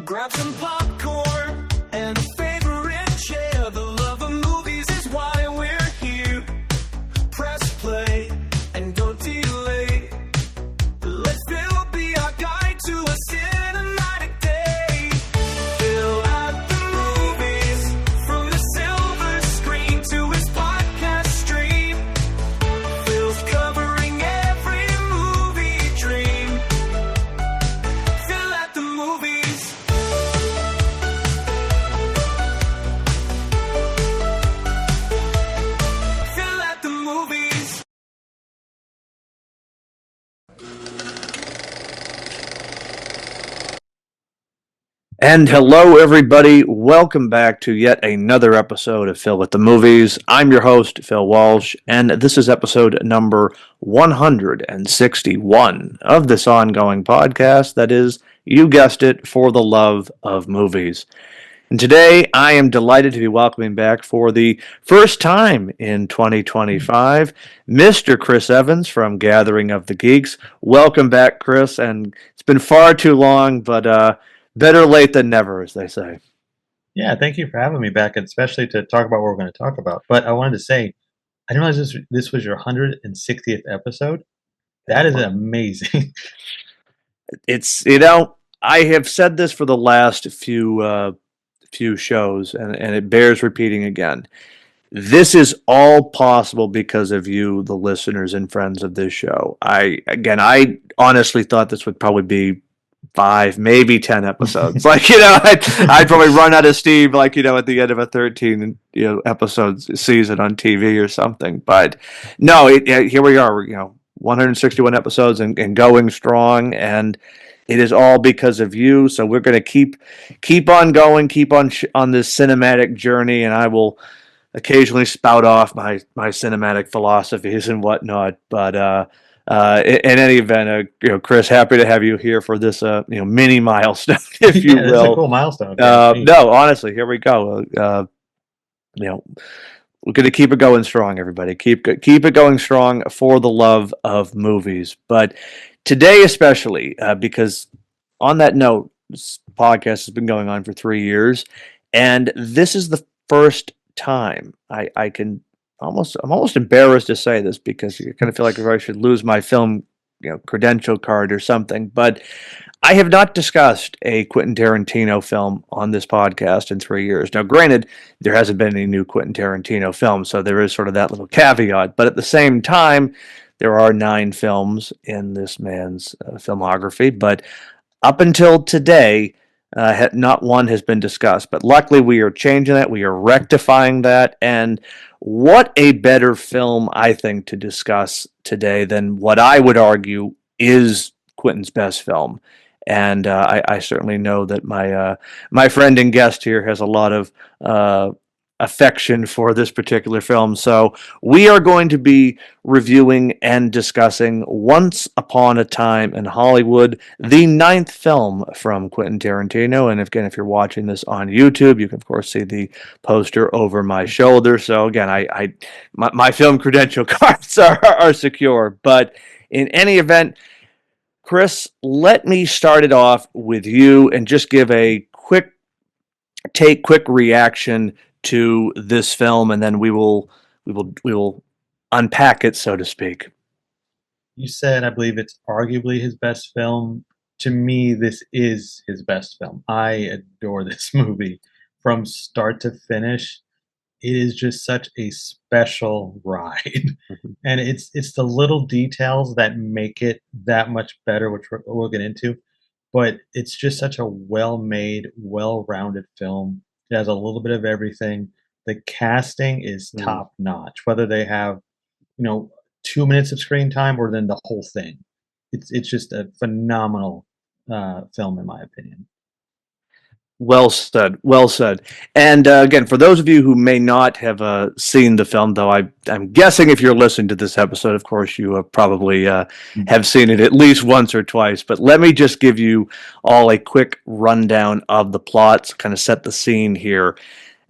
Grab some popcorn and a favorite chair. The love of movies is why we're here. Press play and don't delay. Let Phil be our guide to a cinematic day. Phil at the movies, from the silver screen to his podcast stream. Phil's covering every movie dream. Phil at the movies. Phil at the movies. And hello, everybody. Welcome back to yet another episode of Phil at the Movies. I'm your host, Phil Walsh, and this is episode number 161 of this ongoing podcast that is, you guessed it, for the love of movies. And today, I am delighted to be welcoming back for the first time in 2025, Mr. Chris Evans from Gathering of the Geeks. Welcome back, Chris, and it's been far too long, but better late than never, as they say. Yeah, thank you for having me back, and especially to talk about what we're going to talk about. But I wanted to say, I didn't realize this was your 160th episode. That is amazing. It's, I have said this for the last few shows, and it bears repeating again. This is all possible because of you, the listeners and friends of this show. I honestly thought this would probably be 5, maybe 10 episodes. I'd probably run out of steam, at the end of a 13, episodes season on TV or something. But no, here we are, 161 episodes and going strong, and it is all because of you. So we're going to keep on going, keep on this cinematic journey, and I will occasionally spout off my cinematic philosophies and whatnot. But in any event, Chris, happy to have you here for this, mini milestone, if you will. It's a cool milestone. No, honestly, here we go. We're going to keep it going strong, everybody. Keep it going strong for the love of movies. But today, especially, because on that note, this podcast has been going on for 3 years, and this is the first time I'm almost embarrassed to say this because you kind of feel like I should lose my film, credential card or something. But I have not discussed a Quentin Tarantino film on this podcast in 3 years. Now, granted, there hasn't been any new Quentin Tarantino film, so there is sort of that little caveat. But at the same time, there are 9 films in this man's filmography. But up until today, not one has been discussed. But luckily, we are changing that. We are rectifying that. And what a better film, I think, to discuss today than what I would argue is Quentin's best film. And I certainly know that my friend and guest here has a lot of affection for this particular film. So we are going to be reviewing and discussing Once Upon a Time in Hollywood, the 9th film from Quentin Tarantino. And again, if you're watching this on YouTube, you can of course see the poster over my shoulder. So again, my film credential cards are secure. But in any event, Chris, let me start it off with you and just give a quick reaction to this film, and then we will unpack it, so to speak. You said, I believe it's arguably his best film. To me, this is his best film. I adore this movie from start to finish. It is just such a special ride. And it's the little details that make it that much better, which we'll get into. But it's just such a well-made, well-rounded film. It has a little bit of everything. The casting is top notch, whether they have, 2 minutes of screen time or then the whole thing. It's just a phenomenal film, in my opinion. Well said. Well said. And again, for those of you who may not have seen the film, though I'm guessing if you're listening to this episode, of course, you probably have seen it at least once or twice. But let me just give you all a quick rundown of the plot, kind of set the scene here.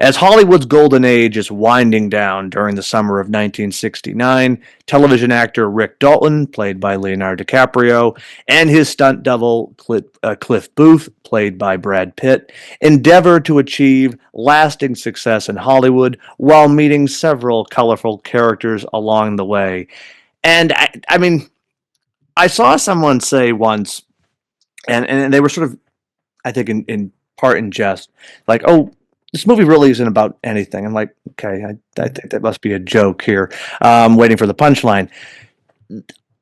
As Hollywood's golden age is winding down during the summer of 1969, television actor Rick Dalton, played by Leonardo DiCaprio, and his stunt double Cliff Booth, played by Brad Pitt, endeavor to achieve lasting success in Hollywood while meeting several colorful characters along the way. And I mean, I saw someone say once, and they were sort of, I think, in part in jest, like, "Oh, this movie really isn't about anything." I'm like, okay, I think that must be a joke here. Waiting for the punchline.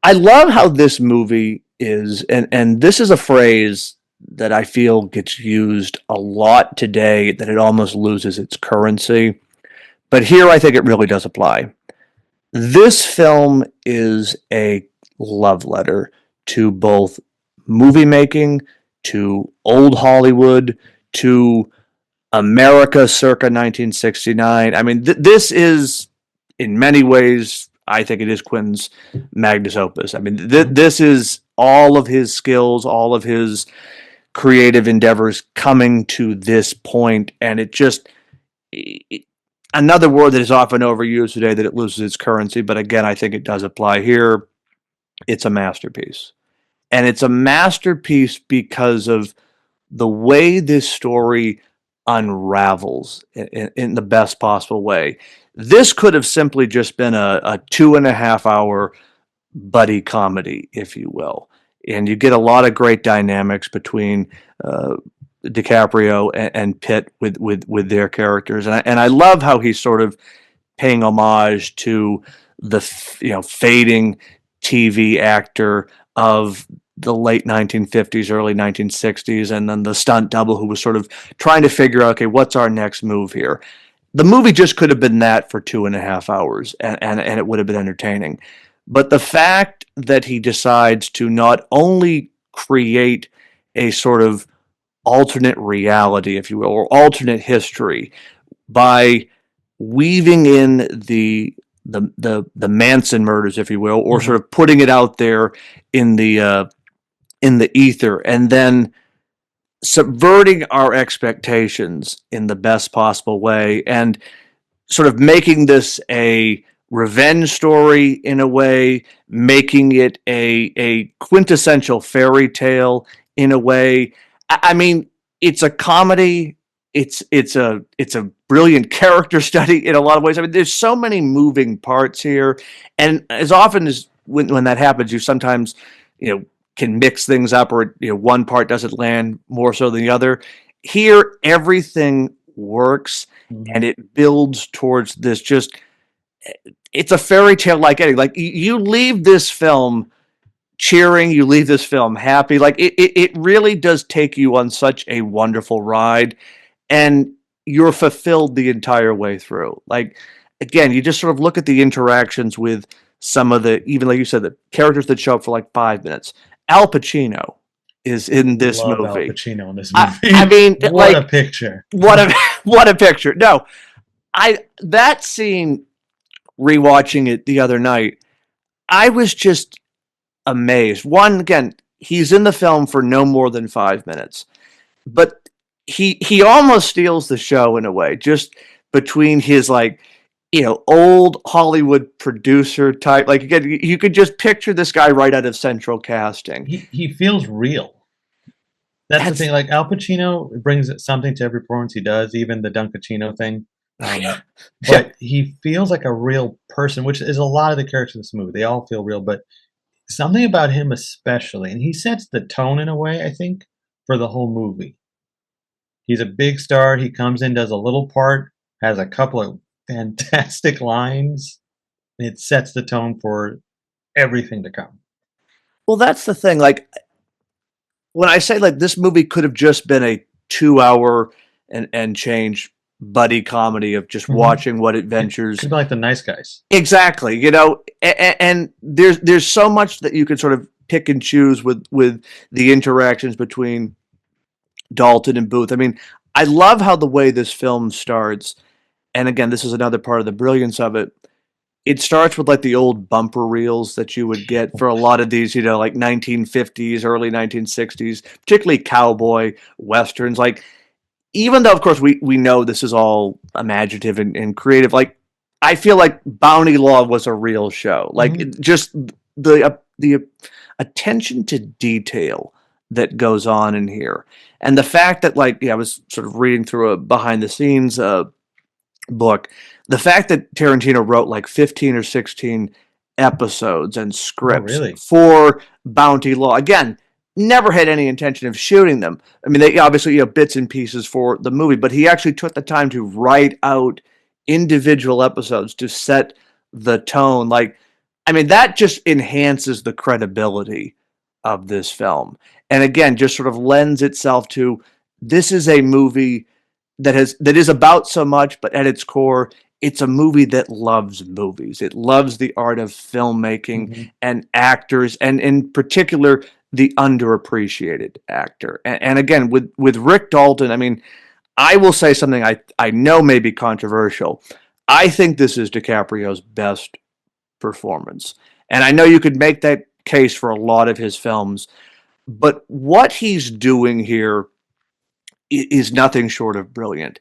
I love how this movie is, and this is a phrase that I feel gets used a lot today, that it almost loses its currency. But here I think it really does apply. This film is a love letter to both movie making, to old Hollywood, to America circa 1969. I mean, this is, in many ways, I think it is Quentin's magnus opus. I mean, this is all of his skills, all of his creative endeavors coming to this point, and it just, another word that is often overused today, that it loses its currency, but again, I think it does apply here. It's a masterpiece. And it's a masterpiece because of the way this story unravels in the best possible way. This could have simply just been a 2.5 hour buddy comedy, if you will. And you get a lot of great dynamics between DiCaprio and Pitt with their characters. And I love how he's sort of paying homage to the fading TV actor of the late 1950s, early 1960s, and then the stunt double who was sort of trying to figure out, okay, what's our next move here? The movie just could have been that for 2.5 hours, and it would have been entertaining. But the fact that he decides to not only create a sort of alternate reality, if you will, or alternate history, by weaving in the Manson murders, if you will, or sort of putting it out there in the ether, and then subverting our expectations in the best possible way, and sort of making this a revenge story in a way, making it a quintessential fairy tale in a way. I mean, it's a comedy. It's a brilliant character study in a lot of ways. I mean, there's so many moving parts here, and as often as when that happens, you sometimes can mix things up, or one part doesn't land more so than the other. Here, everything works, and it builds towards this just. It's a fairy tale like anything. Like you leave this film cheering, you leave this film happy. Like it really does take you on such a wonderful ride, and you're fulfilled the entire way through. Like, again, you just sort of look at the interactions with some of the, even like you said, the characters that show up for like 5 minutes. Al Pacino is in this Love movie. Al Pacino in this movie. I mean, what a picture! What a picture! No, that scene, rewatching it the other night, I was just amazed. One, again, he's in the film for no more than 5 minutes, but he almost steals the show in a way, just between his old Hollywood producer type. Like, again, you could just picture this guy right out of Central Casting. He feels real. That's the thing. Like, Al Pacino brings something to every performance he does, even the Dunkachino thing. But he feels like a real person, which is a lot of the characters in this movie. They all feel real, but something about him especially, and he sets the tone in a way, I think, for the whole movie. He's a big star. He comes in, does a little part, has a couple of fantastic lines, and it sets the tone for everything to come. Well, that's the thing. Like, when I say, like, this movie could have just been a 2 hour and change buddy comedy of just watching what adventures. It could be like The Nice Guys. Exactly. And there's so much that you can sort of pick and choose with the interactions between Dalton and Booth. I mean, I love how the way this film starts, and again, this is another part of the brilliance of it. It starts with like the old bumper reels that you would get for a lot of these, like 1950s, early 1960s, particularly cowboy westerns. Like, even though of course we know this is all imaginative and creative, like I feel like Bounty Law was a real show. Like Mhm. just the attention to detail that goes on in here, and the fact that like I was sort of reading through a behind the scenes book, the fact that Tarantino wrote like 15 or 16 episodes and Oh, scripts really? for Bounty Law. Again, never had any intention of shooting them. I mean, they obviously, bits and pieces for the movie, but he actually took the time to write out individual episodes to set the tone. Like, I mean, that just enhances the credibility of this film. And again, just sort of lends itself to this is a movie that is about so much, but at its core, it's a movie that loves movies. It loves the art of filmmaking Mhm. and actors, and in particular, the underappreciated actor. And again, with Rick Dalton, I mean, I will say something I know may be controversial. I think this is DiCaprio's best performance, and I know you could make that case for a lot of his films, but what he's doing here is nothing short of brilliant.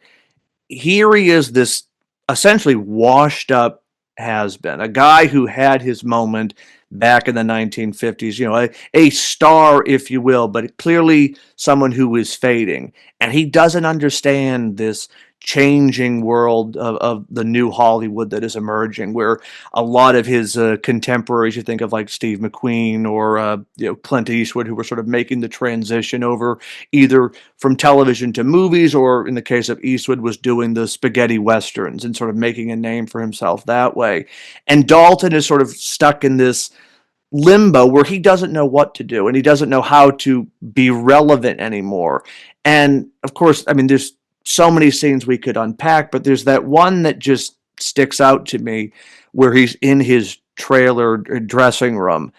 Here he is, this essentially washed up has been, a guy who had his moment back in the 1950s, a star, if you will, but clearly someone who is fading. And he doesn't understand this changing world of the new Hollywood that is emerging, where a lot of his contemporaries, you think of like Steve McQueen or Clint Eastwood, who were sort of making the transition over either from television to movies, or in the case of Eastwood, was doing the spaghetti westerns and sort of making a name for himself that way. And Dalton is sort of stuck in this limbo where he doesn't know what to do and he doesn't know how to be relevant anymore. And of course, I mean, there's so many scenes we could unpack, but there's that one that just sticks out to me where he's in his trailer dressing room.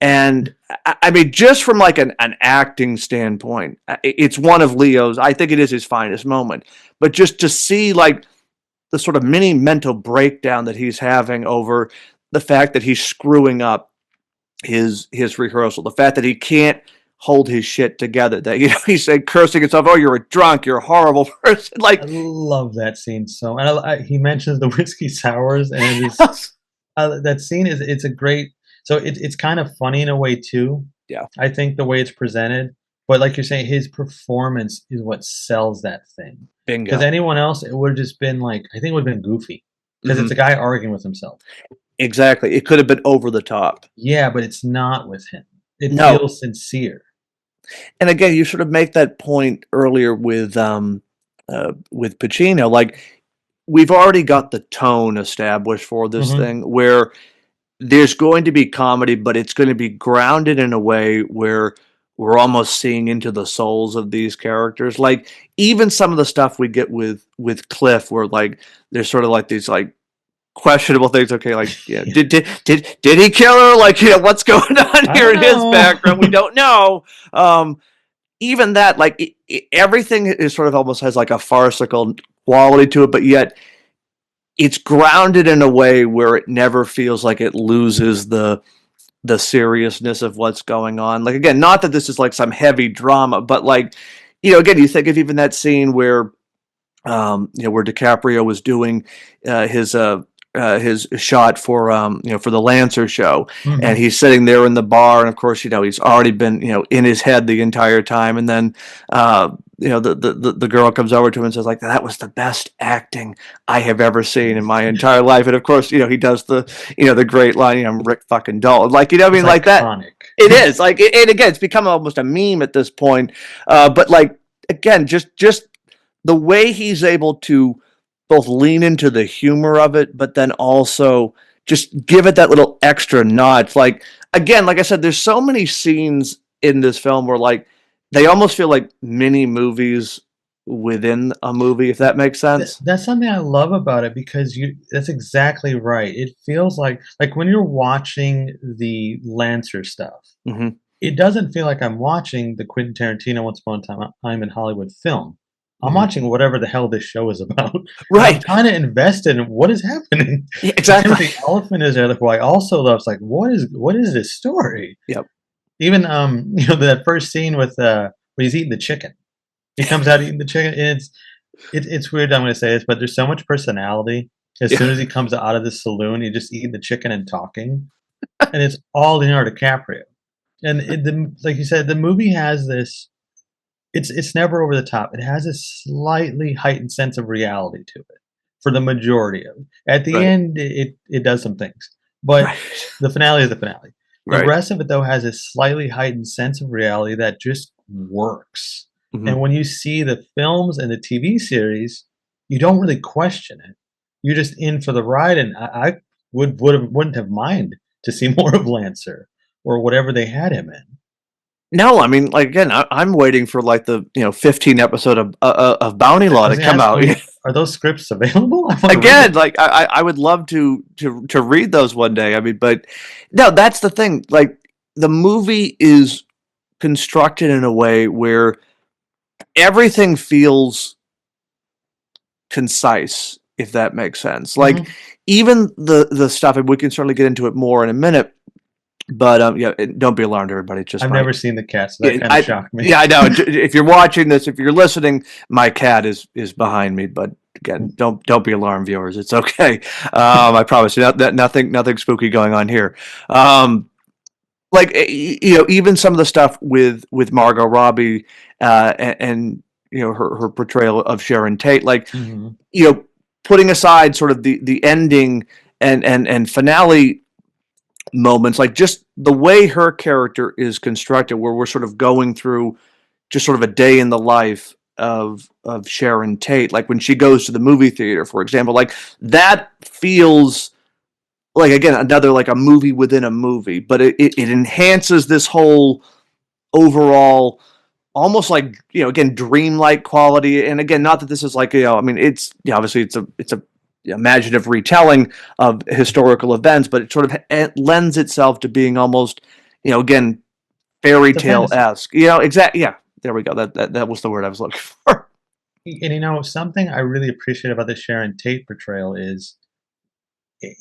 And I mean, just from like an acting standpoint, it's one of Leo's, I think it is his finest moment. But just to see like the sort of mini mental breakdown that he's having over the fact that he's screwing up his rehearsal, the fact that he can't hold his shit together, that he's like cursing himself, oh, you're a drunk, you're a horrible person. I Like, love that scene so, and he mentions the whiskey sours, and it is that scene is it's a great. So it's kind of funny in a way too. yeah, I think the way it's presented, but like you're saying, his performance is what sells that thing. Because bingo. anyone else, it would have just been like I think it would have been goofy. Because it's Hmm. a guy arguing with himself. Exactly. It could have been over the top. Yeah, but it's not with him. It No. feels sincere. And again, you sort of make that point earlier with Pacino. Like, we've already got the tone established for this Mhm. thing where there's going to be comedy, but it's going to be grounded in a way where we're almost seeing into the souls of these characters. Like even some of the stuff we get with Cliff, where like there's sort of like these like questionable things. Okay, like did he kill her? Like what's going on I here don't in his know. background? We don't know. Even that, like everything is sort of almost has like a farcical quality to it, but yet it's grounded in a way where it never feels like it loses the seriousness of what's going on. Like again, not that this is like some heavy drama, but like again, you think of even that scene where where DiCaprio was doing uh, his uh, his shot for for the Lancer show, and Mhm. he's sitting there in the bar, and of course he's already been in his head the entire time, and then the girl comes over to him and says like that was the best acting I have ever seen in my entire life, and of course he does the great line, I'm Rick fucking Dalton, like what I It's mean, like that. iconic. It is like, and again, it's become almost a meme at this point. But like again, just the way he's able to both lean into the humor of it, but then also just give it that little extra notch. Like again, like I said, there's so many scenes in this film where like they almost feel like mini movies within a movie, if that makes sense. That's something I love about it because you that's exactly right. It feels like when you're watching the Lancer stuff, Hmm. it doesn't feel like I'm watching the Quentin Tarantino Once Upon a Time in Hollywood film. I'm Hmm. watching whatever the hell this show is about, and I'm Right. kinda invested in what is happening. Yeah, And exactly. Timothy Olyphant is there, who I also love. It's like, what is this story? Yep. Even, that first scene with, when he's eating the chicken. He comes out eating the chicken, and it's weird. I'm going to say this, but there's so much personality. As soon Yeah. as he comes out of the saloon, he's just eating the chicken and talking, and it's all Leonardo DiCaprio. And like you said, the movie has this. It's never over the top. It has a slightly heightened sense of reality to it for the majority of it. At the Right. end, it does some things, but Right. the finale is the finale. The Right. rest of it, though, has a slightly heightened sense of reality that just works. Mhm. And when you see the films and the TV series, you don't really question it. You're just in for the ride, and I wouldn't have mind to see more of Lancer or whatever they had him in. No, I mean, like again, I'm waiting for like the 15 episode of Bounty I Law was to gonna come ask, out. are those scripts available? I want to read Again, them. like I would love to read those one day. I mean, but no, that's the thing. Like the movie is constructed in a way where everything feels concise, if that makes sense. Like Mhm. even the stuff, and we can certainly get into it more in a minute. But yeah, don't be alarmed, everybody. It's just I've my never seen the cat, so that yeah, kind of shocked me. yeah, I know. If you're watching this, if you're listening, my cat is behind me. But again, don't be alarmed, viewers. It's okay. I promise you, nothing spooky going on here. Like even some of the stuff with Margot Robbie and her portrayal of Sharon Tate, like Mhm. you know, putting aside sort of the ending and finale moments, like just the way her character is constructed, where we're sort of going through just sort of a day in the life of Sharon Tate, like when she goes to the movie theater, for example, like that feels like again another like a movie within a movie, but it enhances this whole overall almost like again dreamlike quality. And again, not that this is like I mean it's obviously it's a imaginative retelling of historical events, but it sort of lends itself to being almost again fairy It's a tale fantasy. esque. Exactly. Yeah, there we go. That was the word I was looking for. And something I really appreciate about the Sharon Tate portrayal is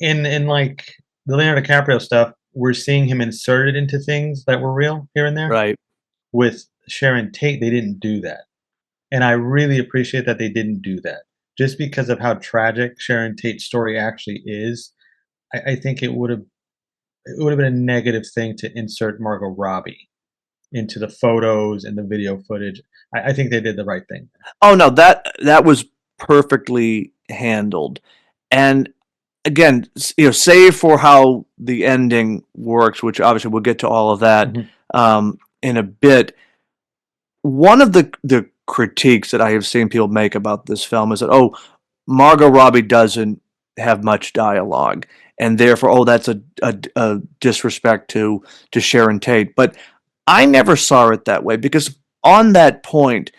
in like the Leonardo DiCaprio stuff, we're seeing him inserted into things that were real here and there. Right. With Sharon Tate, they didn't do that. And I really appreciate that they didn't do that. Just because of how tragic Sharon Tate's story actually is, I think it would have been a negative thing to insert Margot Robbie into the photos and the video footage. I think they did the right thing. Oh no, that was perfectly handled. And again, save for how the ending works, which obviously we'll get to all of that Mhm. in a bit. One of the critiques that I have seen people make about this film is that Margot Robbie doesn't have much dialogue, and therefore that's a disrespect to Sharon Tate. But I never saw it that way because on that point,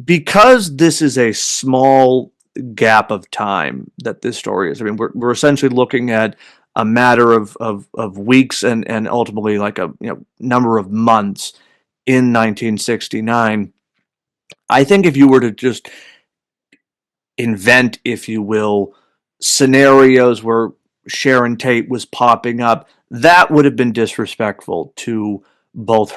because this is a small gap of time that this story is. I mean, we're essentially looking at a matter of weeks and ultimately like a number of months in 1969. I think if you were to just invent, if you will, scenarios where Sharon Tate was popping up, that would have been disrespectful to both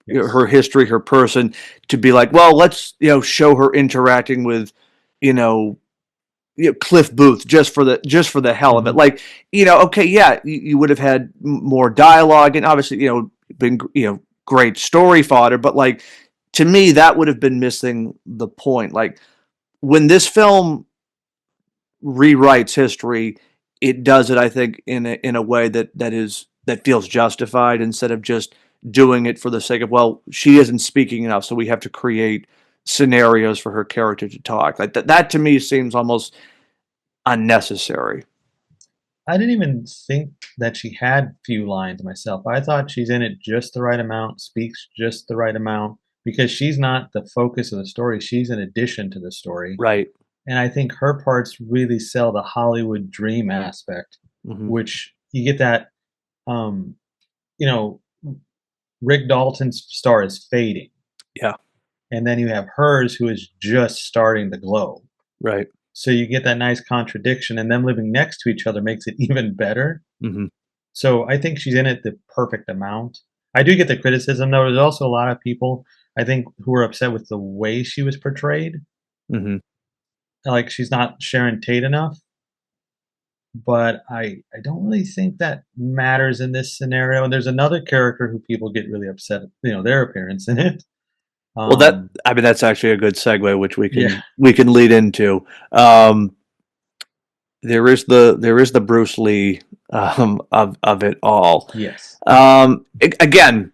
Yes. her history, her person, to be like, well, let's show her interacting with you know Cliff Booth just for the hell of it. Mhm. Like, okay, yeah, you would have had more dialogue and obviously, been great story fodder, but like to me that would have been missing the point. Like when this film rewrites history, it does it, I think, in a way that feels justified instead of just doing it for the sake of, well, she isn't speaking enough, so we have to create scenarios for her character to talk. Like that to me seems almost unnecessary. I didn't even think that she had few lines myself. I thought she's in it just the right amount, speaks just the right amount, because she's not the focus of the story. She's an addition to the story. Right. And I think her parts really sell the Hollywood dream aspect, Hmm. which you get that, um, you know, Rick Dalton's star is fading. Yeah. And then you have hers who is just starting to glow. Right. So you get that nice contradiction, and them living next to each other makes it even better. Hmm. So I think she's in it the perfect amount. I do get the criticism, though. There's also a lot of people I think, who are upset with the way she was portrayed. Hmm. Like, she's not Sharon Tate enough, but I don't really think that matters in this scenario. And there's another character who people get really upset, their appearance in it. Well, Um, I mean, that's actually a good segue, which yeah, we can lead into. There is the Bruce Lee of it all. yes. Again,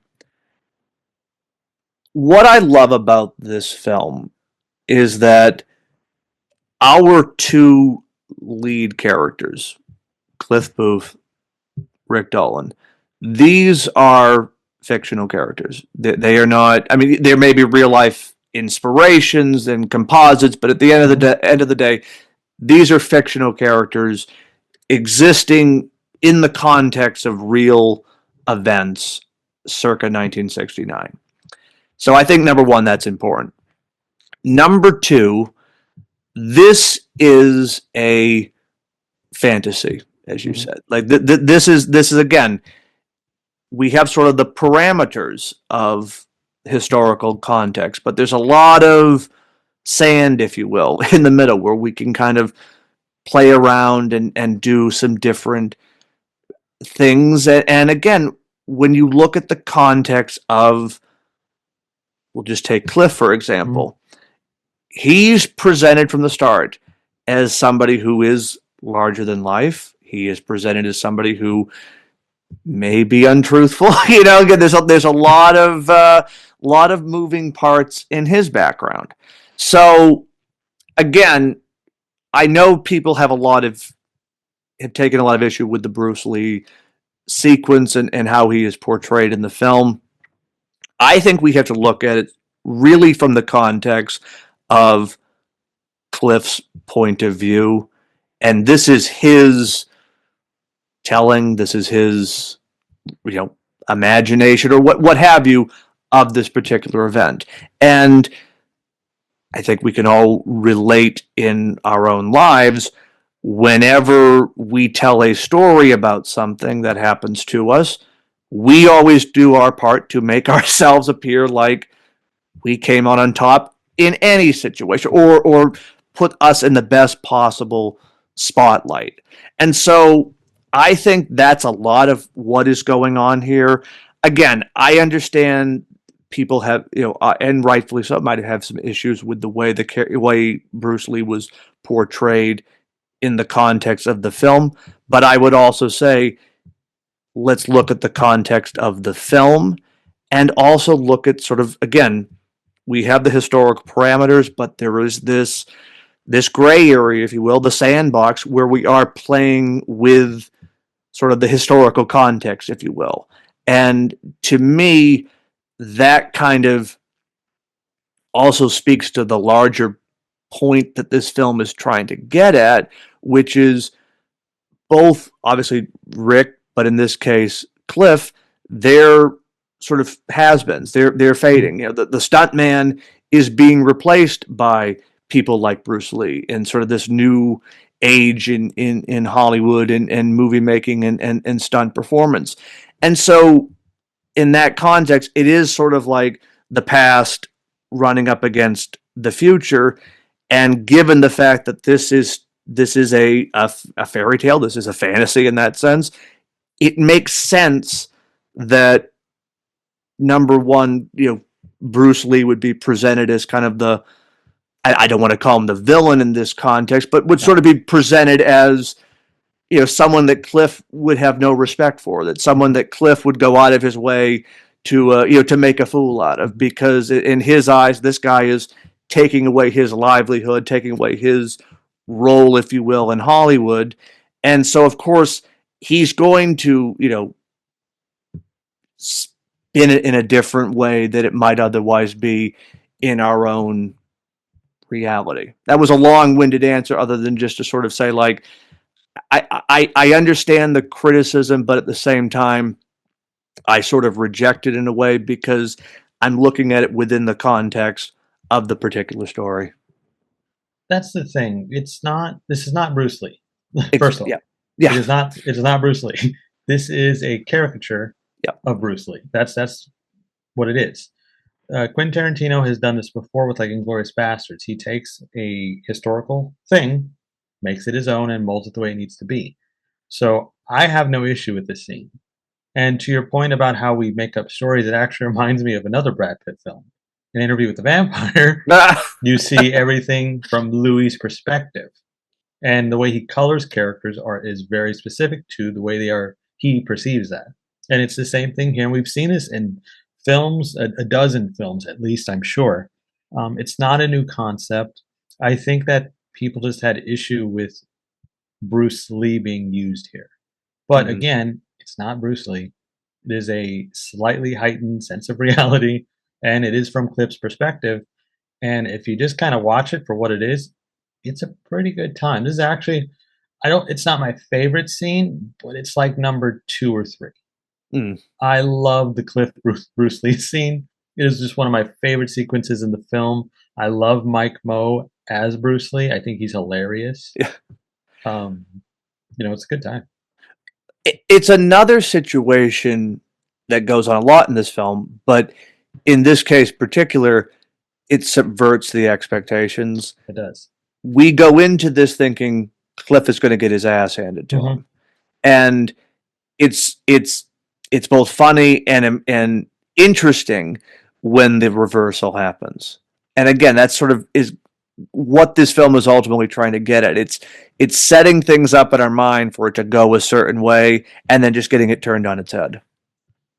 what I love about this film is that our two lead characters, Cliff Booth, Rick Dolan, these are fictional characters. They are not. I mean, there may be real life inspirations and composites, but at the end of the day, these are fictional characters existing in the context of real events circa 1969. So I think number one, that's important. Number two, this is a fantasy, as you Mhm. said. Like this is again, we have sort of the parameters of historical context, but there's a lot of sand, if you will, in the middle where we can kind of play around and do some different things. And again, when you look at the context of, we'll just take Cliff, for Mhm. example, he's presented from the start as somebody who is larger than life. He is presented as somebody who may be untruthful. Again, there's a lot of moving parts in his background. So again, I know people have taken a lot of issue with the Bruce Lee sequence and how he is portrayed in the film. I think we have to look at it really from the context of Cliff's point of view. And this is his telling, this is his, you know, imagination or what have you of this particular event. And I think we can all relate in our own lives whenever we tell a story about something that happens to us, we always do our part to make ourselves appear like we came out on top in any situation or put us in the best possible spotlight. And so I think that's a lot of what is going on here. Again, I understand people have, and rightfully so, might have some issues with the way Bruce Lee was portrayed in the context of the film. But I would also say, let's look at the context of the film and also look at sort of, again, we have the historical parameters, but there is this gray area, if you will, the sandbox where we are playing with sort of the historical context, if you will. And to me, that kind of also speaks to the larger point that this film is trying to get at, which is both obviously Rick, but in this case Cliff, they're sort of has-beens. They're fading. The stuntman is being replaced by people like Bruce Lee in sort of this new age in Hollywood and movie making and stunt performance. And so in that context, it is sort of like the past running up against the future. And given the fact that this is a fairy tale, this is a fantasy in that sense, it makes sense that number one, Bruce Lee would be presented as kind of I don't want to call him the villain in this context, but would sort of be presented as someone that Cliff would have no respect for, that someone that Cliff would go out of his way to make a fool out of, because in his eyes, this guy is taking away his livelihood, taking away his role, if you will, in Hollywood. And so, of course, he's going to, spin it in a different way that it might otherwise be in our own reality. That was a long-winded answer, other than just to sort of say, like, I understand the criticism, but at the same time, I sort of reject it in a way because I'm looking at it within the context of the particular story. That's the thing. This is not Bruce Lee. First of Yeah, all, yeah, it is not Bruce Lee. This is a caricature yeah. of Bruce Lee. That's what it is. Quentin Tarantino has done this before with like Inglourious Bastards. He takes a historical thing, makes it his own, and molds it the way it needs to be. So I have no issue with this scene. And to your point about how we make up stories, it actually reminds me of another Brad Pitt film, An Interview with the Vampire. You see everything from Louis' perspective, and the way he colors characters is very specific to the way he perceives that. And it's the same thing here. And we've seen this in films, a dozen films at least, I'm sure. It's not a new concept. I think that people just had issue with Bruce Lee being used here. But Mhm. again, it's not Bruce Lee. It is a slightly heightened sense of reality, and it is from Cliff's perspective. And if you just kind of watch it for what it is, it's a pretty good time. This is actually, it's not my favorite scene, but it's like number 2 or 3. Mm. I love the Bruce Lee scene. It is just one of my favorite sequences in the film. I love Mike Moe as Bruce Lee. I think he's hilarious. Yeah. It's a good time. It's another situation that goes on a lot in this film, but in this case particular, it subverts the expectations. It does. We go into this thinking Cliff is going to get his ass handed to him, and it's both funny and interesting when the reversal happens. And again, that sort of is what this film is ultimately trying to get at. It's setting things up in our mind for it to go a certain way, and then just getting it turned on its head.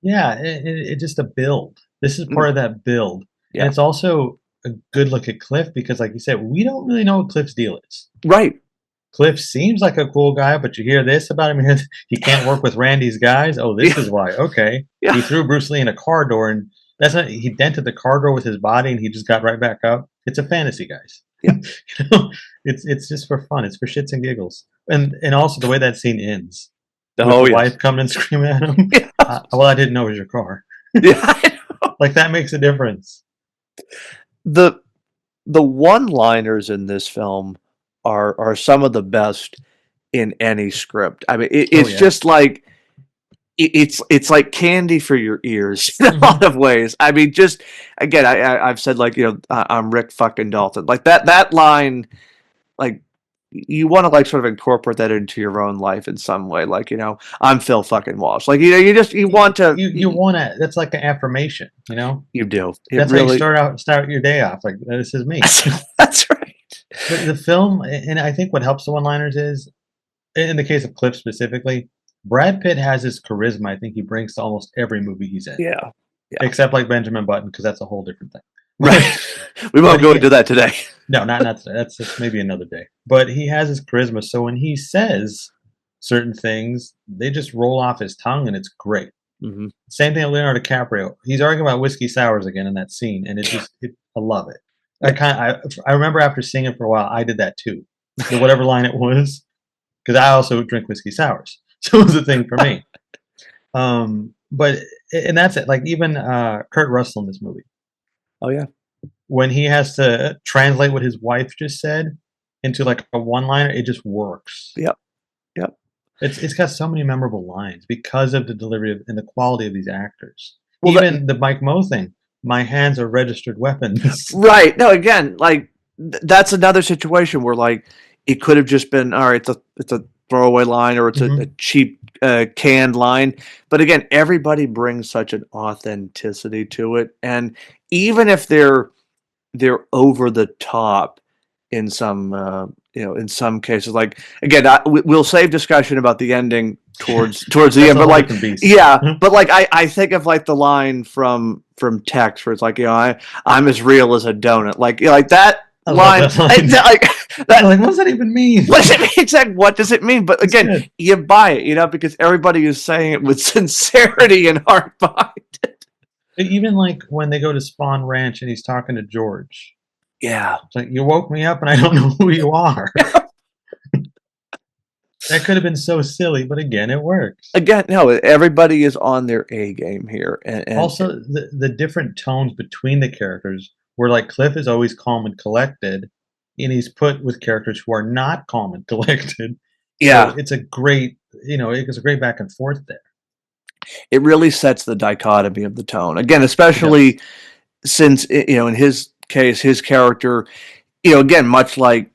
Yeah, it's just a build. This is part of that build. Yeah. And it's also a good look at Cliff because, like you said, we don't really know what Cliff's deal is. Right. Cliff seems like a cool guy, but you hear this about him. He can't work with Randy's guys. Oh, this is why. Okay. Yeah. He threw Bruce Lee in a car door, and he dented the car door with his body, and he just got right back up. It's a fantasy, guys. Yeah. It's just for fun. It's for shits and giggles. And also the way that scene ends. Oh, with the yes. wife coming and screaming at him. Yeah. Well, I didn't know it was your car. Yeah. Like, that makes a difference. The one-liners in this film are some of the best in any script. I mean, it's just like it's like candy for your ears in a lot of ways. I mean, just again, I've said, like, I'm Rick fucking Dalton. Like that line, like, you want to, like, sort of incorporate that into your own life in some way. Like, I'm Phil fucking Walsh. Like, you want to you want to. That's like an affirmation. You do. That's really, how you start your day off. Like, this is me. That's right. But the film, and I think what helps the one-liners is, in the case of Cliff specifically, Brad Pitt has this charisma. I think he brings to almost every movie he's in. Yeah. Except like Benjamin Button, because that's a whole different thing. Right. We won't go into that today. No, not today. That's maybe another day. But he has his charisma, so when he says certain things, they just roll off his tongue, and it's great. Mm-hmm. Same thing with Leonardo DiCaprio. He's arguing about whiskey sours again in that scene, and I love it. I remember after seeing it for a while, I did that too. Whatever line it was, because I also drink whiskey sours, so it was a thing for me. And that's it. Like, even Kurt Russell in this movie. Oh yeah. When he has to translate what his wife just said into like a one-liner, it just works. Yep. It's got so many memorable lines because of the delivery and the quality of these actors. Well, even the Mike Moe thing. My hands are registered weapons. Right. No, again, like, that's another situation where, like, it could have just been, all right, it's a throwaway line, or it's a cheap canned line. But again, everybody brings such an authenticity to it, and even if they're over the top in some in some cases, like, again, we'll save discussion about the ending towards the end, but like, but like, I think of, like, the line from Tex where it's like, I'm as real as a donut, like, like that line. Like, what does that even mean? What does it mean? Exactly. What does it mean? But again, you buy it, because everybody is saying it with sincerity and heart behind it. Even like when they go to Spawn Ranch and he's talking to George. Yeah. It's like, you woke me up and I don't know who you are. That could have been so silly, but again, it works. Again, no, everybody is on their A game here. And also, the different tones between the characters, where, like, Cliff is always calm and collected, and he's put with characters who are not calm and collected. Yeah. So it's a great, it's a great back and forth there. It really sets the dichotomy of the tone. Again, especially since in his case, his character, again, much like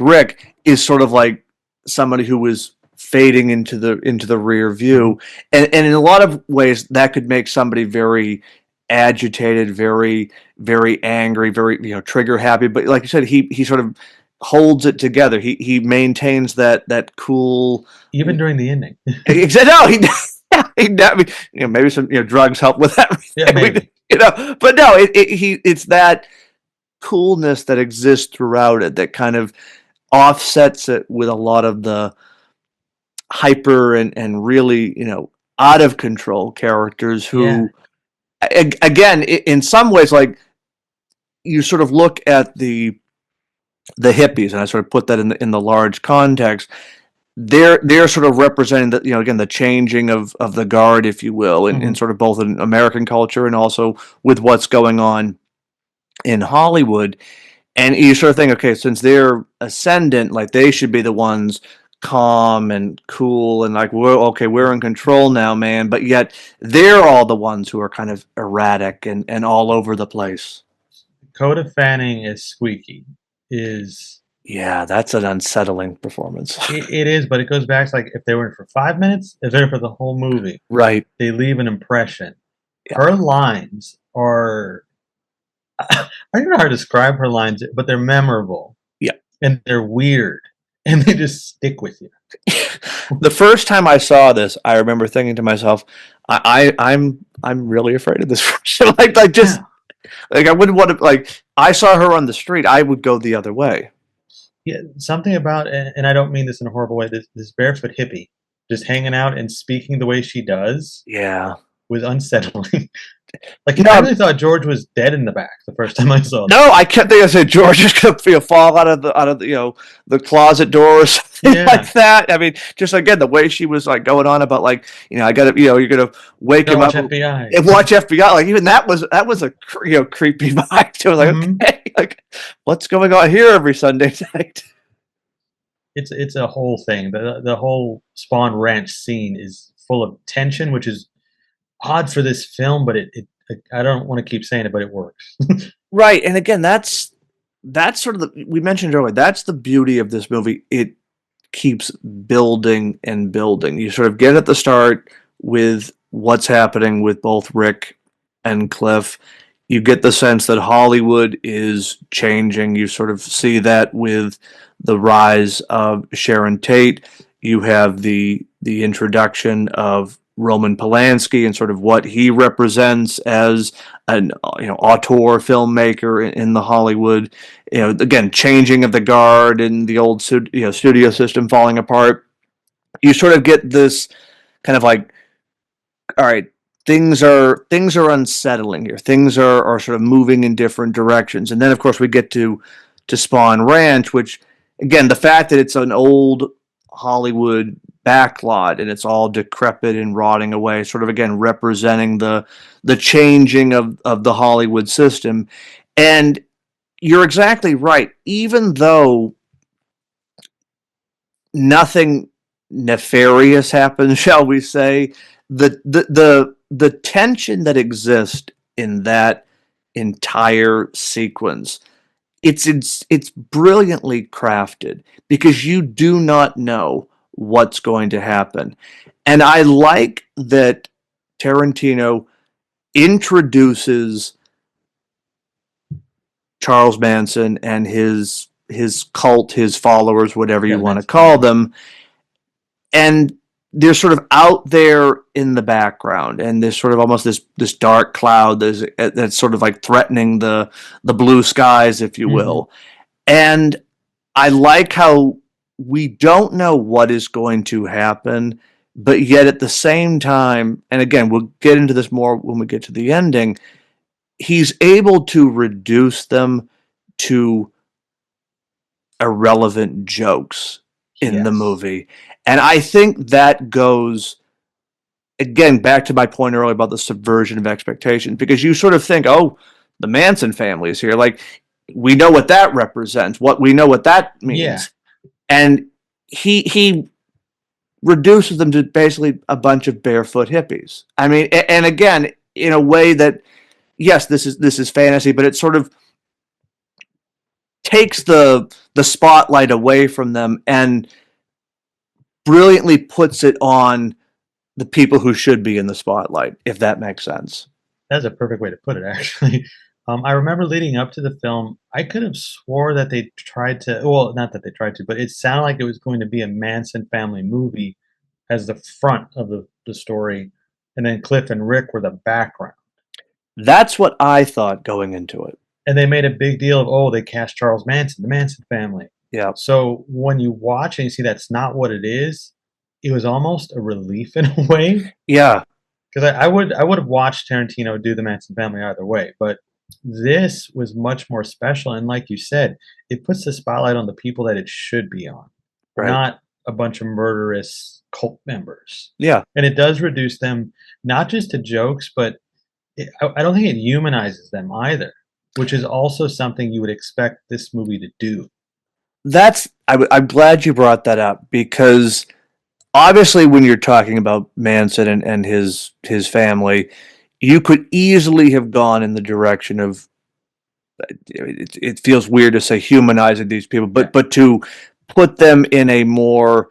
Rick, is sort of like somebody who was fading into the rear view, and in a lot of ways that could make somebody very agitated, very very angry, very trigger happy. But like you said, he sort of holds it together. He maintains that cool. Even during the ending. Exactly. No, maybe some drugs help with that. Yeah, maybe. But no, it's that coolness that exists throughout it that kind of offsets it with a lot of the hyper and really out of control characters who again in some ways, like, you sort of look at the hippies, and I sort of put that in the large context. They're sort of representing the again the changing of the guard, if you will, in sort of both in American culture and also with what's going on in Hollywood. And you sort of think, okay, since they're ascendant, like they should be the ones calm and cool and like we're in control now, man. But yet they're all the ones who are kind of erratic and all over the place. Coda Fanning as Squeaky is Yeah, that's an unsettling performance. it is, but it goes back to like if they were in for 5 minutes, if they're in for the whole movie, Right. they leave an impression. Yeah. Her lines are I don't know how to describe her lines, but they're memorable. Yeah. And they're weird. And they just stick with you. The first time I saw this, I remember thinking to myself, I'm really afraid of this person. like just like I wouldn't want to, like, I saw her on the street, I would go the other way. Yeah, something about, and I don't mean this in a horrible way, this barefoot hippie just hanging out and speaking the way she does Yeah. was unsettling. Like, No. I really thought George was dead in the back the first time I saw it. No, I kept thinking, I said George is gonna fall out of the the closet door or something like that. I mean, just again the way she was like going on about like I gotta you're gonna wake him Watch up FBI. and watch FBI. Like even that was a creepy vibe too. I was like, okay, like what's going on here every Sunday night? It's a whole thing. The whole Spawn Ranch scene is full of tension, which is odd for this film, but it I don't want to keep saying it, but it works. Right, and again, that's sort of we mentioned earlier. That's the beauty of this movie. It keeps building and building. You sort of get at the start with what's happening with both Rick and Cliff. You get the sense that Hollywood is changing. You sort of see that with the rise of Sharon Tate. You have the introduction of Roman Polanski and sort of what he represents as an auteur filmmaker in the Hollywood, again, changing of the guard and the old studio system falling apart. You sort of get this kind of like, all right, things are unsettling here. Things are sort of moving in different directions. And then of course we get to Spawn Ranch, which again, the fact that it's an old Hollywood backlot and it's all decrepit and rotting away, sort of again representing the changing of the Hollywood system. And you're exactly right. Even though nothing nefarious happens, shall we say, the tension that exists in that entire sequence, it's brilliantly crafted because you do not know what's going to happen. And I like that Tarantino introduces Charles Manson and his cult, his followers, whatever you want to call them, and they're sort of out there in the background, and there's sort of almost this dark cloud that's sort of like threatening the blue skies, if you will. And I like how we don't know what is going to happen, but yet at the same time, and again, we'll get into this more when we get to the ending, he's able to reduce them to irrelevant jokes in the movie. And I think that goes, again, back to my point earlier about the subversion of expectations, because you sort of think, oh, the Manson family is here. Like, we know what that represents, we know what that means. Yeah. And he reduces them to basically a bunch of barefoot hippies. I mean, and again, in a way that, yes, this is fantasy, but it sort of takes the spotlight away from them and brilliantly puts it on the people who should be in the spotlight, if that makes sense. That's a perfect way to put it, actually. I remember leading up to the film, I could have swore that they tried to, well, not that they tried to, but it sounded like it was going to be a Manson family movie as the front of the story, and then Cliff and Rick were the background. That's what I thought going into it. And they made a big deal of, oh, they cast Charles Manson, the Manson family. Yeah. So when you watch and you see that's not what it is, it was almost a relief in a way. Yeah. Because I would have watched Tarantino do the Manson family either way, but this was much more special. And like you said, it puts the spotlight on the people that it should be on, Right. not a bunch of murderous cult members. Yeah. And it does reduce them not just to jokes, but I don't think it humanizes them either, which is also something you would expect this movie to do. I'm glad you brought that up, because obviously when you're talking about Manson and his family, you could easily have gone in the direction of, it feels weird to say humanizing these people, but to put them in a more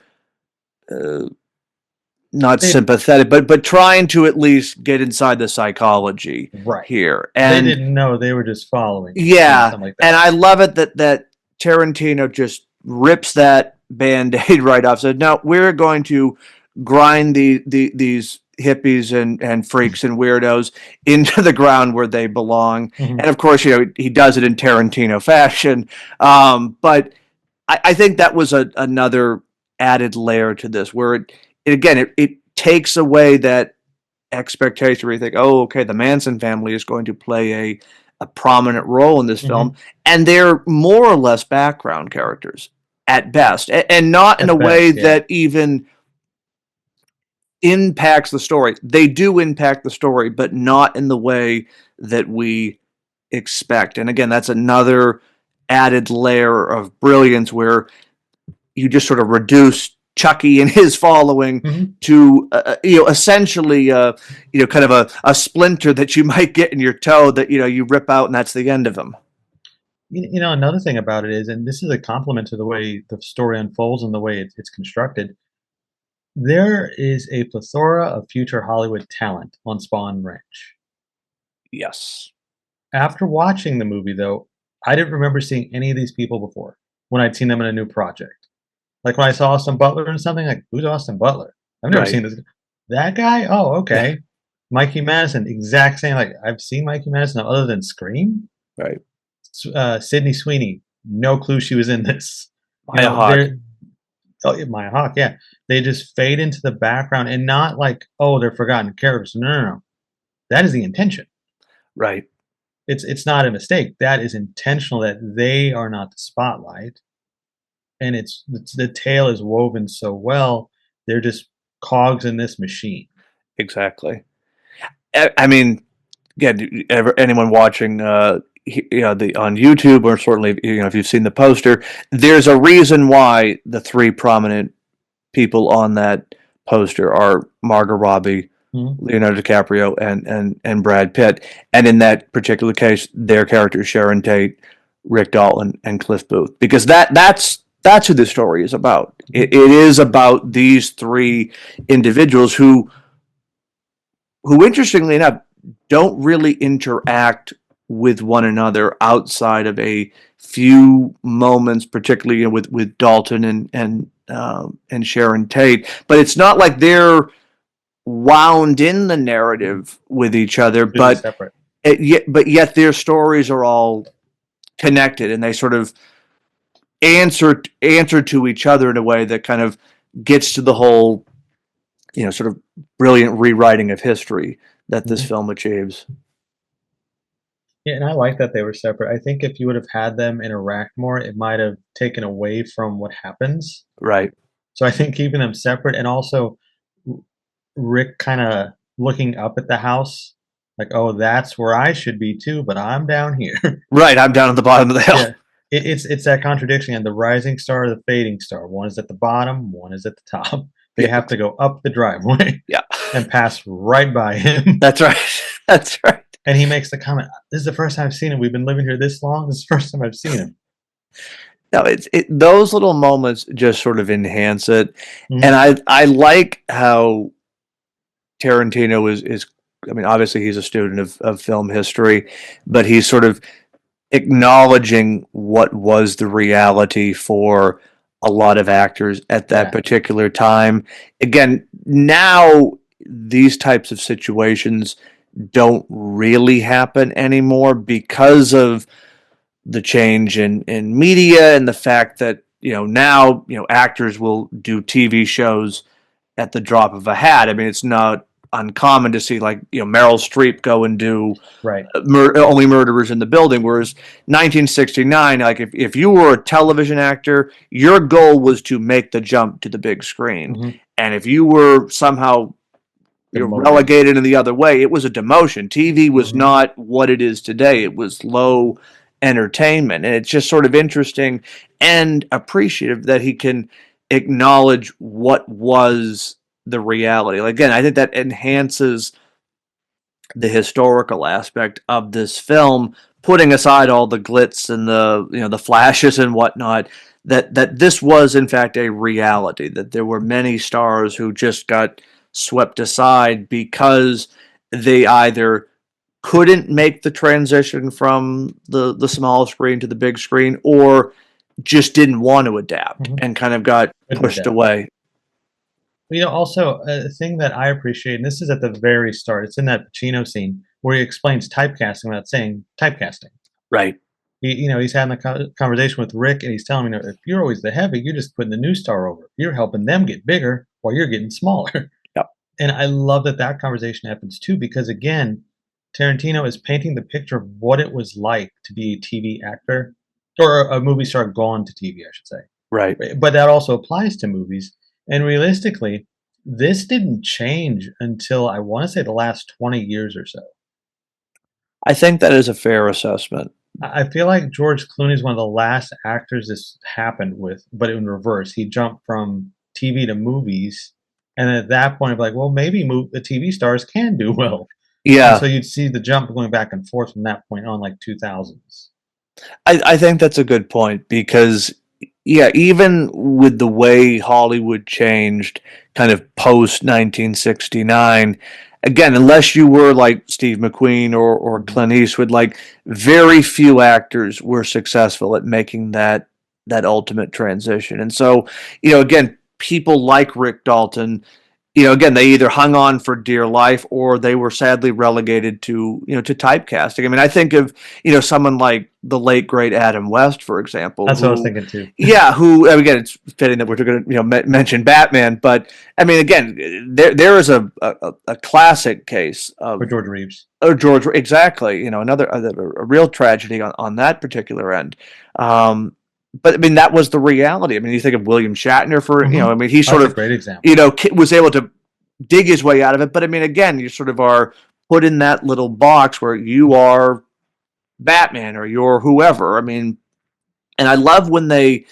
not sympathetic, but trying to at least get inside the psychology Right. here. And they didn't know, they were just following. yeah, Something like that. and I love it that Tarantino just rips that Band-Aid right off. Said, no, we're going to grind these hippies and freaks and weirdos into the ground where they belong. Mhm. And of course, he does it in Tarantino fashion. But I think that was another added layer to this, where it takes away that expectation where you think, oh, okay, the Manson family is going to play a prominent role in this film, and they're more or less background characters at best, and not in a way that even impacts the story. They do impact the story, but not in the way that we expect. And again, that's another added layer of brilliance, where you just sort of reduce Chucky and his following to essentially kind of a splinter that you might get in your toe that you rip out, and that's the end of him. Another thing about it is, and this is a compliment to the way the story unfolds and the way it's constructed, there is a plethora of future Hollywood talent on Spawn Ranch. Yes. After watching the movie, though, I didn't remember seeing any of these people before when I'd seen them in a new project. Like when I saw Austin Butler in something, like, who's Austin Butler? I've never seen this. That guy? Oh, okay. Yeah. Mikey Madison, exact same. Like, I've seen Mikey Madison other than Scream. Right. Sydney Sweeney, no clue she was in this. Maya Hawke. Maya Hawke, yeah. They just fade into the background, and not like, oh, they're forgotten characters. No. That is the intention. Right. It's not a mistake. That is intentional, that they are not the spotlight. And it's the tale is woven so well. They're just cogs in this machine. Exactly. I mean, again, anyone watching, on YouTube, or certainly if you've seen the poster, there's a reason why the three prominent people on that poster are Margot Robbie, Leonardo DiCaprio, and Brad Pitt. And in that particular case, their characters, Sharon Tate, Rick Dalton, and Cliff Booth, because that's who the story is about. It is about these three individuals who interestingly enough don't really interact with one another outside of a few moments, particularly with Dalton and Sharon Tate. But it's not like they're wound in the narrative with each other, but yet their stories are all connected, and they sort of answer to each other in a way that kind of gets to the whole, sort of brilliant rewriting of history that this film achieves. Yeah, and I like that they were separate. I think if you would have had them interact more, it might have taken away from what happens. Right. So I think keeping them separate, and also Rick kind of looking up at the house, like, oh, that's where I should be too, but I'm down here. Right, I'm down at the bottom of the hill. Yeah. It's that contradiction, and the rising star, the fading star. One is at the bottom, one is at the top. They have to go up the driveway, and pass right by him. That's right. That's right. And he makes the comment, "This is the first time I've seen him. We've been living here this long. This is the first time I've seen him." No, those little moments just sort of enhance it, and Mhm. I like how Tarantino is. I mean, obviously he's a student of film history, but he's sort of acknowledging what was the reality for a lot of actors at that Yeah. particular time. Again, now these types of situations don't really happen anymore because of the change in media and the fact that now actors will do TV shows at the drop of a hat. I mean, it's not uncommon to see like Meryl Streep go and do Right. Only Murderers in the Building. Whereas 1969, like if you were a television actor, your goal was to make the jump to the big screen, Mhm. and if you were somehow Demoted. relegated in the other way, it was a demotion. TV was Mhm. not what it is today. It was low entertainment, and it's just sort of interesting and appreciative that he can acknowledge what was the reality. Like, again, I think that enhances the historical aspect of this film, putting aside all the glitz and the flashes and whatnot. That this was in fact a reality. That there were many stars who just got swept aside because they either couldn't make the transition from the small screen to the big screen, or just didn't want to adapt Mhm. and kind of got Couldn't pushed adapt. away. Also, a thing that I appreciate, and this is at the very start, it's in that Pacino scene where he explains typecasting without saying typecasting. Right. He's having a conversation with Rick, and he's telling him, if you're always the heavy, you're just putting the new star over. You're helping them get bigger while you're getting smaller. Yep. And I love that that conversation happens too, because again, Tarantino is painting the picture of what it was like to be a TV actor or a movie star gone to TV, I should say. Right. But that also applies to movies. And realistically, this didn't change until I want to say the last 20 years or so. I think that is a fair assessment. I feel like George Clooney is one of the last actors this happened with, but in reverse. He jumped from TV to movies, and at that point, I'm like, well, maybe the TV stars can do well. And Yeah, so you'd see the jump going back and forth from that point on, like 2000s. I think that's a good point because, yeah, even with the way Hollywood changed kind of post 1969, again, unless you were like Steve McQueen or Mhm. Clint Eastwood, like very few actors were successful at making that ultimate transition. And so, again, people like Rick Dalton, again, they either hung on for dear life or they were sadly relegated to typecasting. I mean, I think of, someone like the late great Adam West, for example, That's what I was who, thinking too. yeah, who, again, it's fitting that we're going to, mention Batman, but I mean, again, there is a classic case For of George Reeves. George, exactly, another a real tragedy on that particular end. Um, but I mean, that was the reality. I mean, you think of William Shatner for, Hmm. I mean, he sort That's a of, great example. was able to dig his way out of it. But I mean, again, you sort of are put in that little box where you are Batman or you're whoever. I mean, and I love when they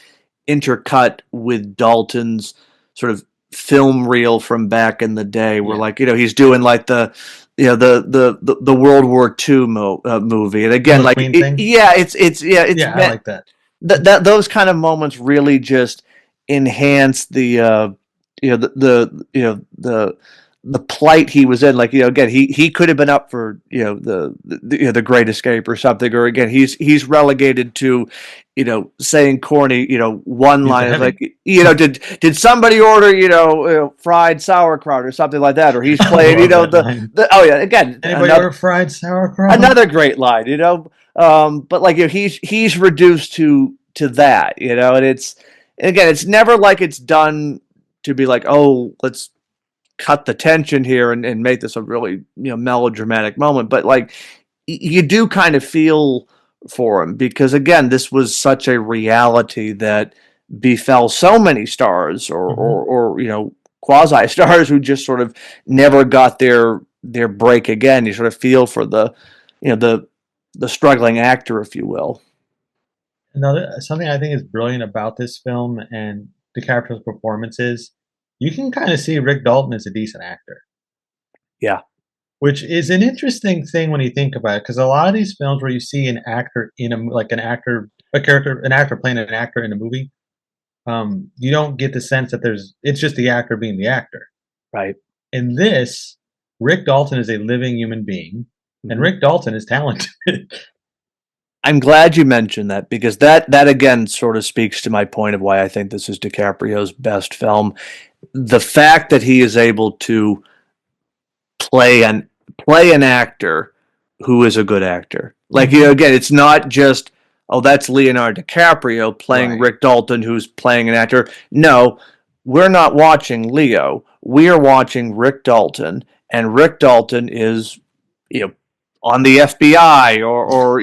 intercut with Dalton's sort of film reel from back in the day, where Yeah. like he's doing like the World War II movie, and The again, like McQueen thing. yeah, it's Yeah, I meant like that. that those kind of moments really just enhance the the plight he was in. Like again, he could have been up for the Great Escape or something, or again he's relegated to saying corny one He's the liners like heavy. did somebody order fried sauerkraut or something like that, or he's I playing love that line. the oh yeah, again Anybody order fried sauerkraut? another great line, but like he's reduced to that, and and again, it's never like it's done to be like, oh, let's cut the tension here and make this a really melodramatic moment, but like you do kind of feel for him because again, this was such a reality that befell so many stars Mhm. or quasi stars who just sort of never got their break again. You sort of feel for the you know the struggling actor, if you will. Another something I think is brilliant about this film and DiCaprio's performance is you can kind of see Rick Dalton as a decent actor. Yeah, which is an interesting thing when you think about it, because a lot of these films where you see an actor in like an actor playing an actor in a movie, you don't get the sense that it's just the actor being the actor. Right. In this, Rick Dalton is a living human being, and Mhm. Rick Dalton is talented. I'm glad you mentioned that because that again sort of speaks to my point of why I think this is DiCaprio's best film. The fact that he is able to play an play an actor who is a good actor. Like, Mhm. again, it's not just, oh, that's Leonardo DiCaprio playing Right. Rick Dalton who's playing an actor. No, we're not watching Leo. We are watching Rick Dalton, and Rick Dalton is, you know, on the FBI or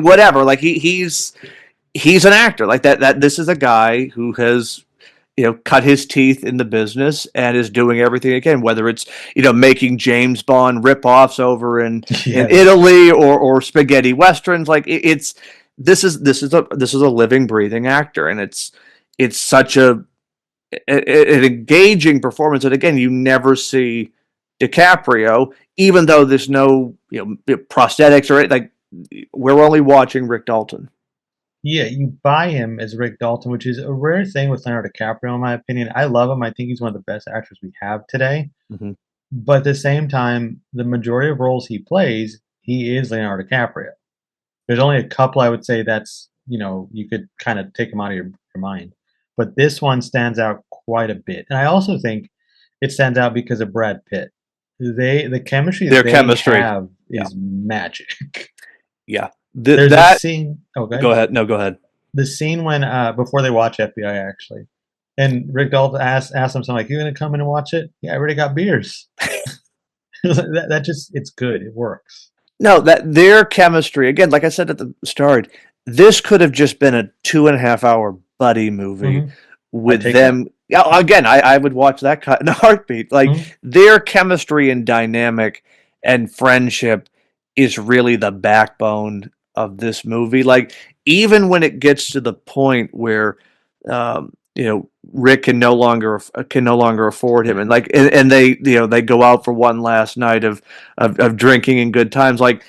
whatever. Like he's an actor. Like that this is a guy who has cut his teeth in the business and is doing everything he can, whether it's making James Bond ripoffs over in Yes. Italy or spaghetti westerns. Like it's this is a living, breathing actor, and it's such an engaging performance. And again, you never see DiCaprio, even though there's no prosthetics or anything. Like we're only watching Rick Dalton. Yeah, you buy him as Rick Dalton, which is a rare thing with Leonardo DiCaprio, in my opinion. I love him. I think he's one of the best actors we have today. Mm-hmm. But at the same time, the majority of roles he plays, he is Leonardo DiCaprio. There's only a couple I would say you could kind of take him out of your mind. But this one stands out quite a bit. And I also think it stands out because of Brad Pitt. The chemistry Their they chemistry. have Yeah. is magic. Yeah. There's a That scene. Oh, go Go ahead. ahead. No, go ahead. The scene when before they watch FBI actually, and Rick Dalton asked him something like, "You gonna come in and watch it?" Yeah, I already got beers. that just it's good. It works. No, that their chemistry, again, like I said at the start, this could have just been a 2.5 hour buddy movie Hmm. I with take that. them. Yeah, again, I would watch that cut in a heartbeat. Like Mhm. their chemistry and dynamic and friendship is really the backbone of this movie. Like even when it gets to the point where Rick can no longer afford him, Yeah. and they go out for one last night of drinking and good times. Like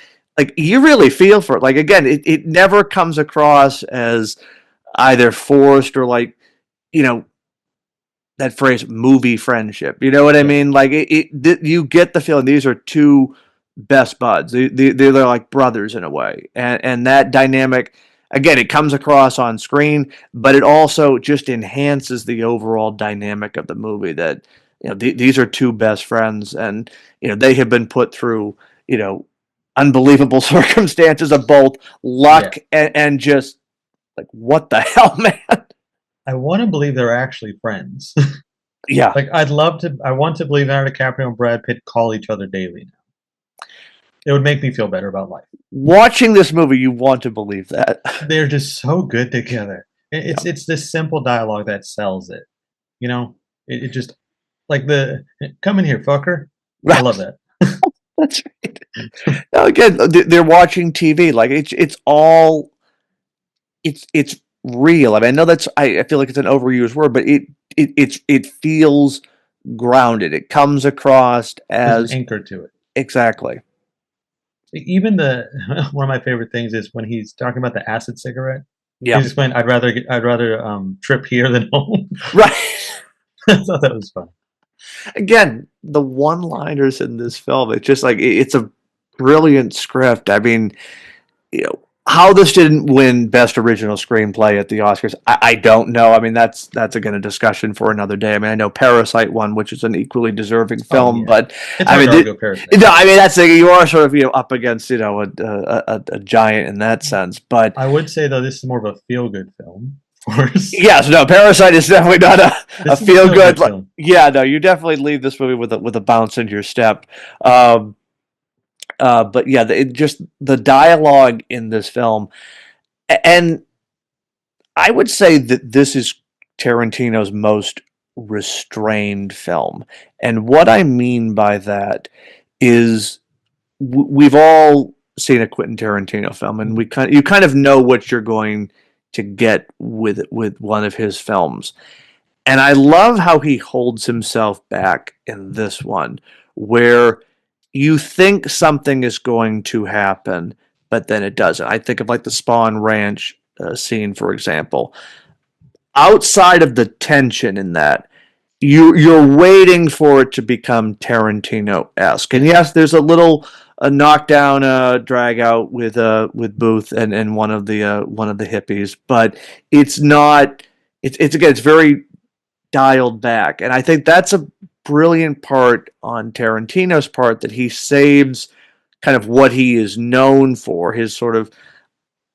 you really feel for it. Like again, it never comes across as either forced or like you know that phrase movie friendship. You know what I Yeah. mean? Like you get the feeling these are two best buds. They're like brothers in a way, and that dynamic. Again, it comes across on screen, but it also just enhances the overall dynamic of the movie. That these are two best friends, and they have been put through you know unbelievable circumstances of both Yeah. luck and just like what the hell, man? I want to believe they're actually friends. Yeah, Like I want to believe Leonardo DiCaprio and Brad Pitt call each other daily now. It would make me feel better about life. watching this movie, you want to believe that. They're just so good together. Yeah, It's this simple dialogue that sells it. You know, it just like the come in here, fucker. I love that. that's right. Now, again, they're watching TV. Like it's real. I mean, I know I feel like it's an overused word, but it feels grounded. It comes across There's an as anchor to it. exactly. Even the one of my favorite things is when he's talking about the acid cigarette. Yeah, He's explaining, I'd rather trip here than home. right. I thought that was fun. Again, the one-liners in this film, it's just like it's a brilliant script. I mean, how this didn't win Best Original Screenplay at the Oscars, I don't know. I mean, that's again a discussion for another day. I mean, I know Parasite won, which is an equally deserving Oh film, yeah, but it's I hard mean, to argue a Parasite. no, I mean that's you are sort of up against a giant in that sense. But I would say though this is more of a feel good film, of course. yes, no, Parasite is definitely not a This is a feel good. film. Yeah, no, you definitely leave this movie with a bounce in your step. But yeah, just the dialogue in this film, and I would say that this is Tarantino's most restrained film. And what I mean by that is we've all seen a Quentin Tarantino film, and you kind of know what you're going to get with one of his films. And I love how he holds himself back in this one, where you think something is going to happen, but then it doesn't. I think of like the Spawn Ranch scene, for example. Outside of the tension in that, you're waiting for it to become Tarantino esque. And yes, there's a knockdown drag out with Booth and one of the hippies, but it's not. It's again, it's very dialed back, and I think that's a brilliant part on Tarantino's part, that he saves kind of what he is known for, his sort of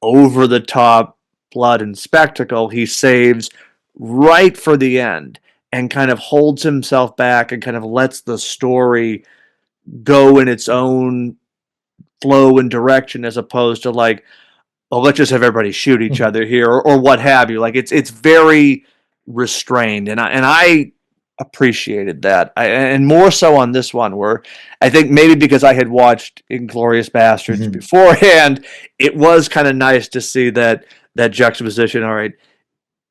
over the top blood and spectacle. He saves right for the end and kind of holds himself back and kind of lets the story go in its own flow and direction, as opposed to like, oh, let's just have everybody shoot each other here, or what have you. Like it's very restrained, and I appreciated that, and more so on this one, where I think maybe because I had watched Inglorious Bastards beforehand, it was kind of nice to see that juxtaposition. All right,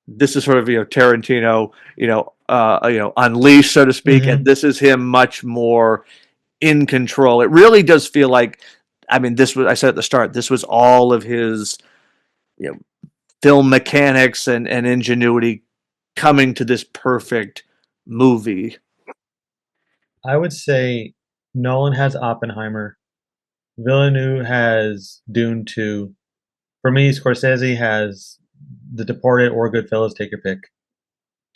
this is sort of Tarantino, unleashed, so to speak, and this is him much more in control. It really does feel like, I mean, this was, I said at the start, this was all of his, you know, film mechanics and ingenuity coming to this perfect movie. I would say Nolan has Oppenheimer. Villeneuve has Dune 2. For me, Scorsese has The Departed or Goodfellas, take your pick.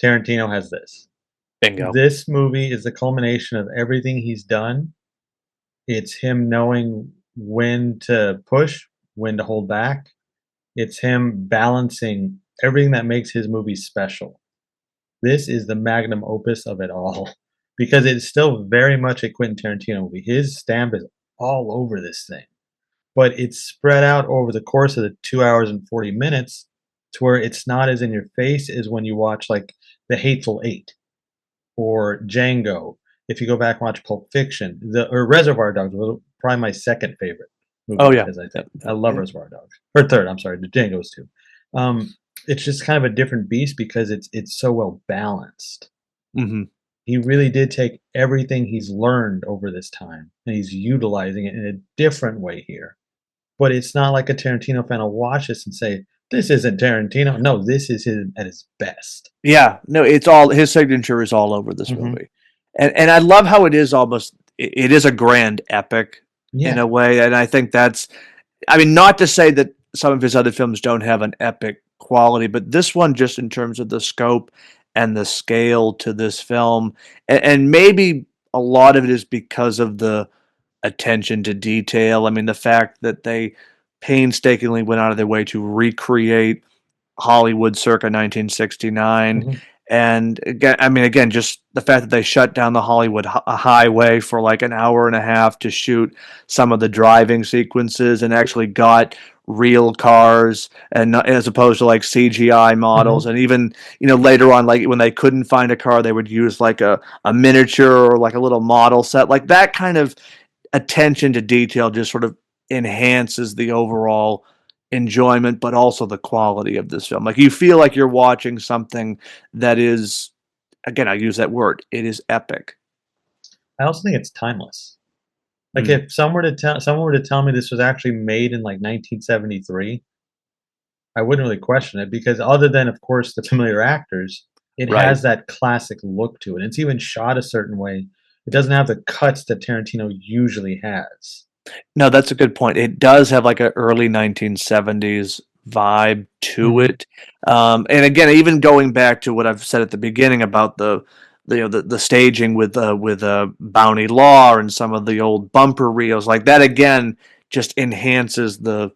Tarantino has this. Bingo. This movie is the culmination of everything he's done. It's him knowing when to push, when to hold back. It's him balancing everything that makes his movies special. This is the magnum opus of it all because it's still very much a Quentin Tarantino movie. His stamp is all over this thing, but it's spread out over the course of the 2 hours and 40 minutes to where it's not as in your face as when you watch like The Hateful Eight or Django. If you go back and watch Pulp Fiction, or Reservoir Dogs was probably my second favorite movie. Oh yeah, because I love Reservoir Dogs. Or third, I'm sorry, the Django's too. It's just kind of a different beast because it's so well balanced. Mm-hmm. He really did take everything he's learned over this time and he's utilizing it in a different way here. But it's not like a Tarantino fan will watch this and say, this isn't Tarantino. No, this is him at his best. Yeah, no, it's all, his signature is all over this movie, and I love how it is almost, it is a grand epic in a way, and I think that's, I mean, not to say that some of his other films don't have an epic quality, but this one, just in terms of the scope and the scale to this film, and maybe a lot of it is because of the attention to detail. I mean, the fact that they painstakingly went out of their way to recreate Hollywood circa 1969. And again, I mean, again, just the fact that they shut down the Hollywood highway for like an hour and a half to shoot some of the driving sequences, and actually got real cars, and not, as opposed to like CGI models. And even, later on, like when they couldn't find a car, they would use like a miniature or like a little model set. Like that kind of attention to detail just sort of enhances the overall enjoyment, but also the quality of this film. Like you feel like you're watching something that is, again, I use that word, it is epic. I also think it's timeless. Like if someone were to tell me this was actually made in like 1973, I wouldn't really question it because other than, of course, the familiar actors, it has that classic look to it. It's even shot a certain way. It doesn't have the cuts that Tarantino usually has. No, that's a good point. It does have like an early 1970s vibe to it. And again, even going back to what I've said at the beginning about the staging with Bounty Law and some of the old bumper reels, like that again just enhances the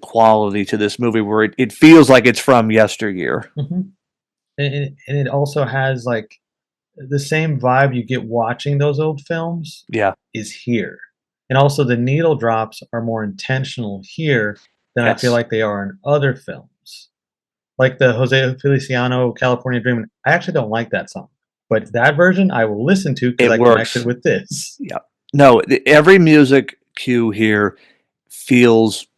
quality to this movie, where it feels like it's from yesteryear. And it also has like the same vibe you get watching those old films is here. And also the needle drops are more intentional here than I feel like they are in other films. Like the Jose Feliciano California Dreamin'. I actually don't like that song. But that version I will listen to because I connected with this. Yeah. No, every music cue here feels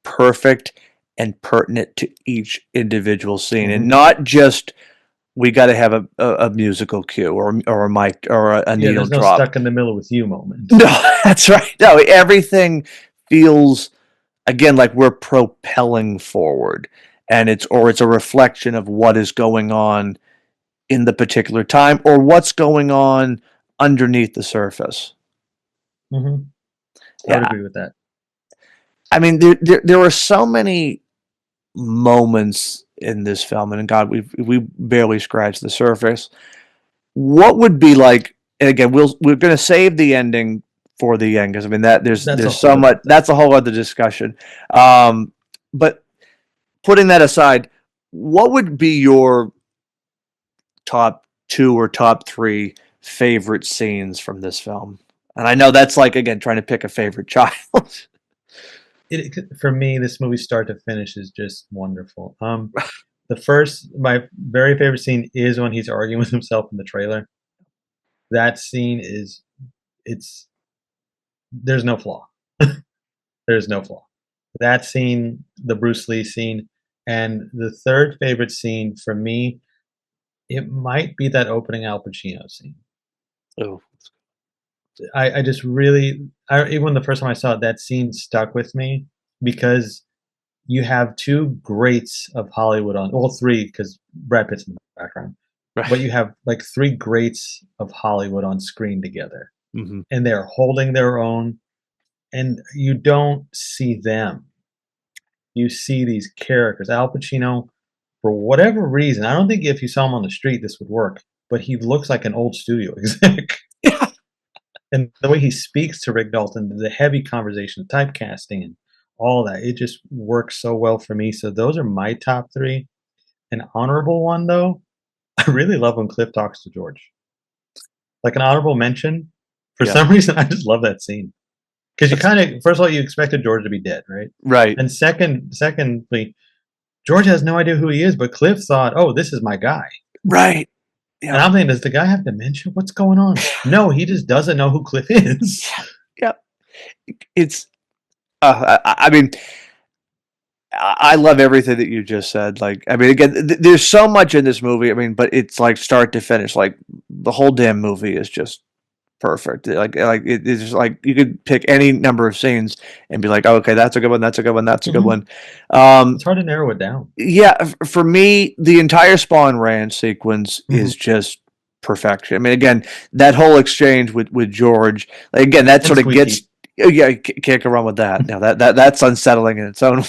perfect and pertinent to each individual scene, and not just we got to have a musical cue or a mic or a Yeah, needle there's no drop. stuck in the middle with you moment. No, that's right. No, everything feels again like we're propelling forward, and it's a reflection of what is going on in the particular time or what's going on underneath the surface. Hmm. I would Yeah, agree with that. I mean there are so many moments in this film, and God, we barely scratched the surface. What would be like? And again, we're going to save the ending for the end because I mean that That's a there's so whole much. different thing. That's a whole other discussion. But putting that aside, what would be your top two or top three favorite scenes from this film? And I know that's like again trying to pick a favorite child. For me, this movie start to finish is just wonderful. My very favorite scene is when he's arguing with himself in the trailer. That scene is it's there's no flaw. There's no flaw. That scene, the Bruce Lee scene, and the third favorite scene for me, it might be that opening Al Pacino scene. Oh, I just really, even the first time I saw it, that scene stuck with me because you have two greats of Hollywood on, well, three because Brad Pitt's in the background, but right. you have like three greats of Hollywood on screen together, Hmm. and they're holding their own, and you don't see them. You see these characters. Al Pacino, for whatever reason, I don't think if you saw him on the street this would work, but he looks like an old studio exec. Yeah. And the way he speaks to Rick Dalton, the heavy conversation, the typecasting, and all that, it just works so well for me. So those are my top three. An honorable one, though, I really love when Cliff talks to George. Like an honorable mention, for Yeah. some reason, I just love that scene. Because you That's- kind of, first of all, you expected George to be dead, right? right. And secondly, George has no idea who he is, but Cliff thought, "Oh, this is my guy." Right. And Yeah. I'm thinking, does the guy have dementia? What's going on? No, he just doesn't know who Cliff is. Yeah. It's. I mean, I love everything that you just said. Like, I mean, again, there's so much in this movie. I mean, but it's like start to finish. Like the whole damn movie is just perfect. It's just like you could pick any number of scenes and be like, oh, okay, that's a good one. That's a good one. That's a good Mhm. one. It's hard to narrow it down. Yeah, for me, the entire Spawn Ranch sequence is Mhm. just perfection. I mean, again, that whole exchange with George, like, again, that And sort of Squeaky. gets. Oh, yeah, can't go wrong with that. Now that's unsettling in its own way.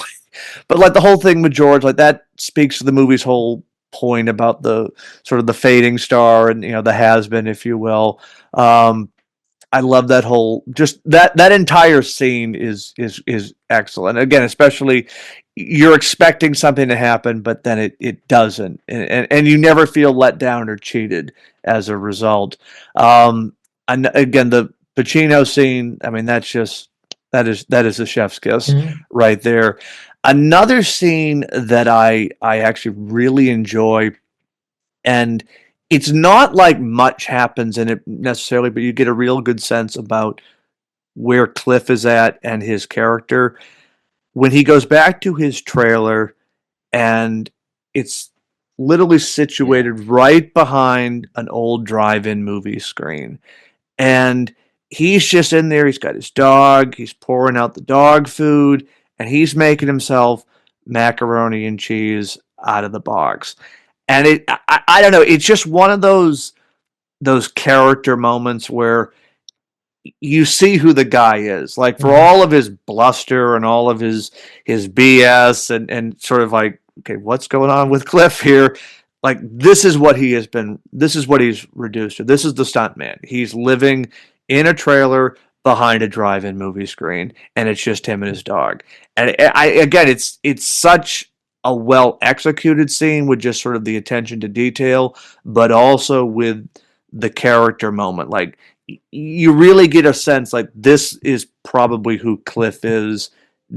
But like the whole thing with George, like that speaks to the movie's whole point about the sort of the fading star and the has been, if you will. I love that whole just that entire scene is excellent. Again, especially you're expecting something to happen, but then it doesn't, and you never feel let down or cheated as a result. And again, the Pacino scene. I mean, that's just that is a chef's kiss Mhm. right there. Another scene that I actually really enjoy, and it's not like much happens in it necessarily, but you get a real good sense about where Cliff is at and his character when he goes back to his trailer, and it's literally Yeah. situated right behind an old drive-in movie screen, and he's just in there. He's got his dog, he's pouring out the dog food, and he's making himself macaroni and cheese out of the box. And I don't know, it's just one of those character moments where you see who the guy is. Like for Mhm. all of his bluster and all of his BS and sort of like, okay, what's going on with Cliff here? Like this is what he has been. This is what he's reduced to. This is the stunt man. He's living in a trailer behind a drive-in movie screen, and it's just him and his dog. And I again, it's such a well executed scene with just sort of the attention to detail, but also with the character moment. Like you really get a sense like this is probably who Cliff is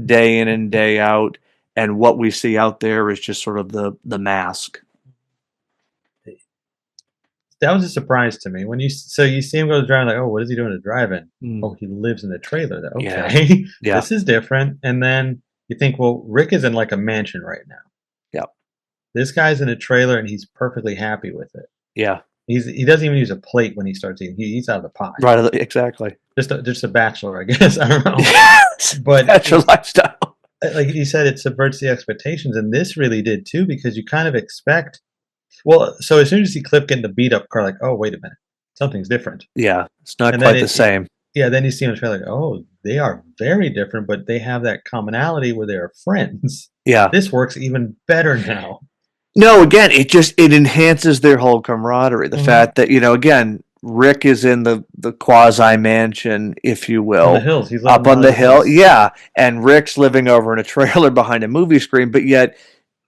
day in and day out, and what we see out there is just sort of the mask. That was a surprise to me when you see him go to drive, like, oh, what is he doing to drive-in? Mm, Oh, he lives in the trailer. yeah, Okay, yeah, this is different. And then you think, well, Rick is in like a mansion right now. yeah. This guy's in a trailer and he's perfectly happy with it. Yeah. He doesn't even use a plate when he starts eating. He eats out of the pot. Right. Exactly. Just a bachelor, I guess. I don't know. Yes. But That's your lifestyle. like you said, it subverts the expectations, and this really did too, because you kind of expect. Well, so as soon as you see Cliff getting the beat up car, like, oh wait a minute, something's different. Yeah. It's not And then quite the same. yeah, then you see him in the trailer, like, oh, they are very different, but they have that commonality where they are friends. Yeah. This works even better now. No, again, it enhances their whole camaraderie. The fact that, again, Rick is in the quasi mansion, if you On will, the hills, he's up living on out the of hill. his- Yeah, and Rick's living over in a trailer behind a movie screen, but yet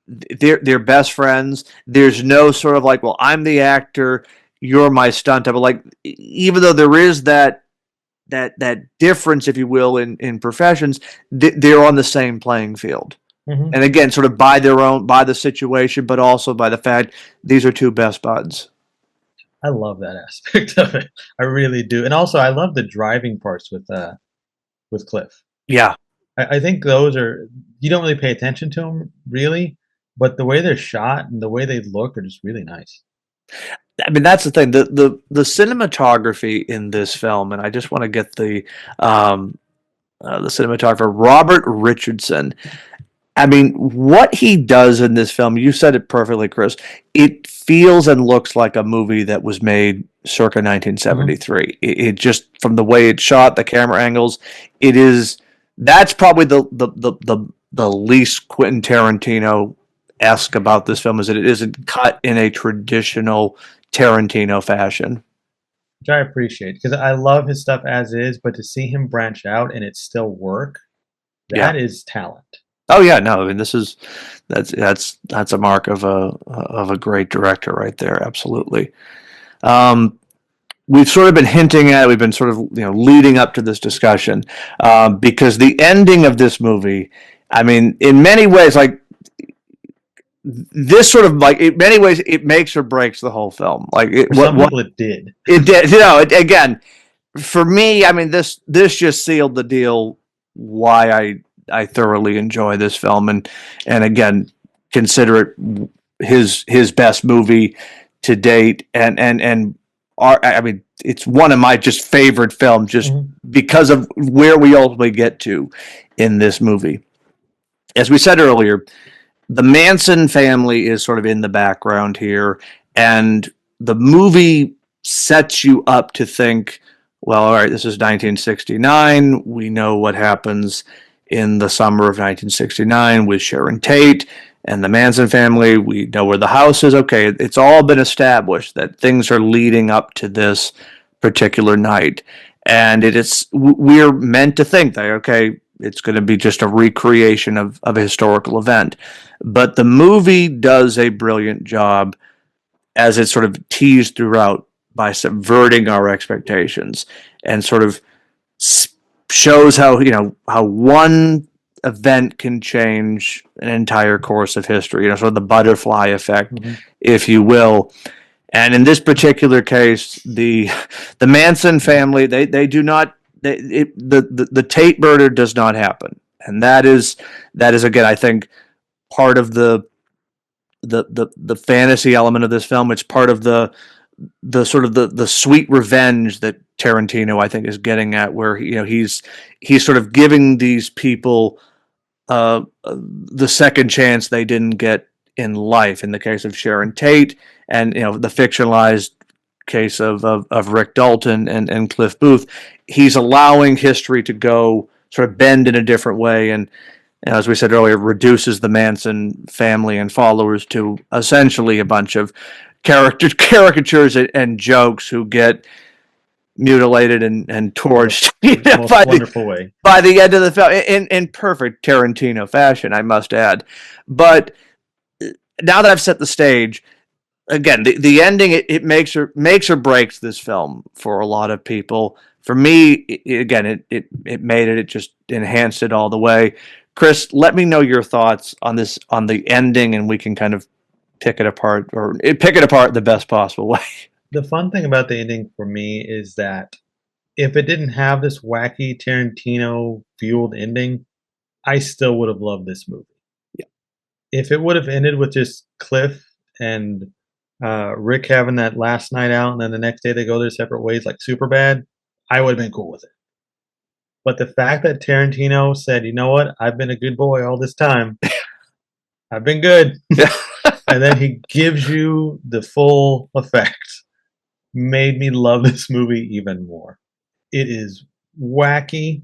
they're best friends. There's no sort of like, well, I'm the actor, you're my stunt double. Like, even though there is that difference, if you will, in professions, they're on the same playing field. Mhm. And again, sort of by the situation, but also by the fact these are two best buds. I love that aspect of it. I really do, and also I love the driving parts with Cliff. Yeah. I think those are you don't really pay attention to them really, but the way they're shot and the way they look are just really nice. I mean, that's the thing. The cinematography in this film, and I just want to get the cinematographer Robert Richardson. I mean, what he does in this film, you said it perfectly, Chris. It feels and looks like a movie that was made circa 1973. It just, from the way it's shot, the camera angles, it is. That's probably the least Quentin Tarantino esque about this film, is that it isn't cut in a traditional Tarantino fashion. Which I appreciate because I love his stuff as is, but to see him branch out and it still work, Yeah. that is talent. Oh yeah, no, I mean that's a mark of a great director right there. Absolutely. Um, we've sort of been hinting at it. We've been sort of leading up to this discussion because the ending of this movie, I mean, in many ways, like this sort of like in many ways, it makes or breaks the whole film. Like For some people, it did. it did. Again, for me, I mean this just sealed the deal. Why I thoroughly enjoy this film, and again consider it his best movie to date, and I mean it's one of my just favorite films just because of where we ultimately get to in this movie. As we said earlier, the Manson family is sort of in the background here, and the movie sets you up to think, well, all right, this is 1969. We know what happens in the summer of 1969 with Sharon Tate and the Manson family. We know where the house is. Okay, it's all been established that things are leading up to this particular night. And we're meant to think that, okay, it's going to be just a recreation of a historical event. But the movie does a brilliant job, as it's sort of teased throughout, by subverting our expectations and sort of shows how one event can change an entire course of history. Sort of the butterfly effect, if you will. And in this particular case, the Manson family, they do not. The Tate murder does not happen, and that is again, I think, part of the fantasy element of this film. It's part of the sort of the sweet revenge that Tarantino, I think, is getting at, where he's sort of giving these people the second chance they didn't get in life. In the case of Sharon Tate, and the fictionalized case of Rick Dalton and Cliff Booth, he's allowing history to go sort of bend in a different way, and as we said earlier, reduces the Manson family and followers to essentially a bunch of caricatures and jokes who get mutilated and torched Most wonderful way. by the end of the film in perfect Tarantino fashion, I must add. But now that I've set the stage, again, the ending, it makes or breaks this film for a lot of people. For me, it made it just enhanced it all the way. Chris, let me know your thoughts on the ending, and we can kind of pick it apart the best possible way. The fun thing about the ending for me is that if it didn't have this wacky Tarantino fueled ending, I still would have loved this movie. Yeah. if it would have ended with just Cliff and Rick having that last night out, and then the next day they go their separate ways, like super bad, I would have been cool with it. But the fact that Tarantino said, "You know what? I've been a good boy all this time. I've been good," and then he gives you the full effect, made me love this movie even more. It is wacky.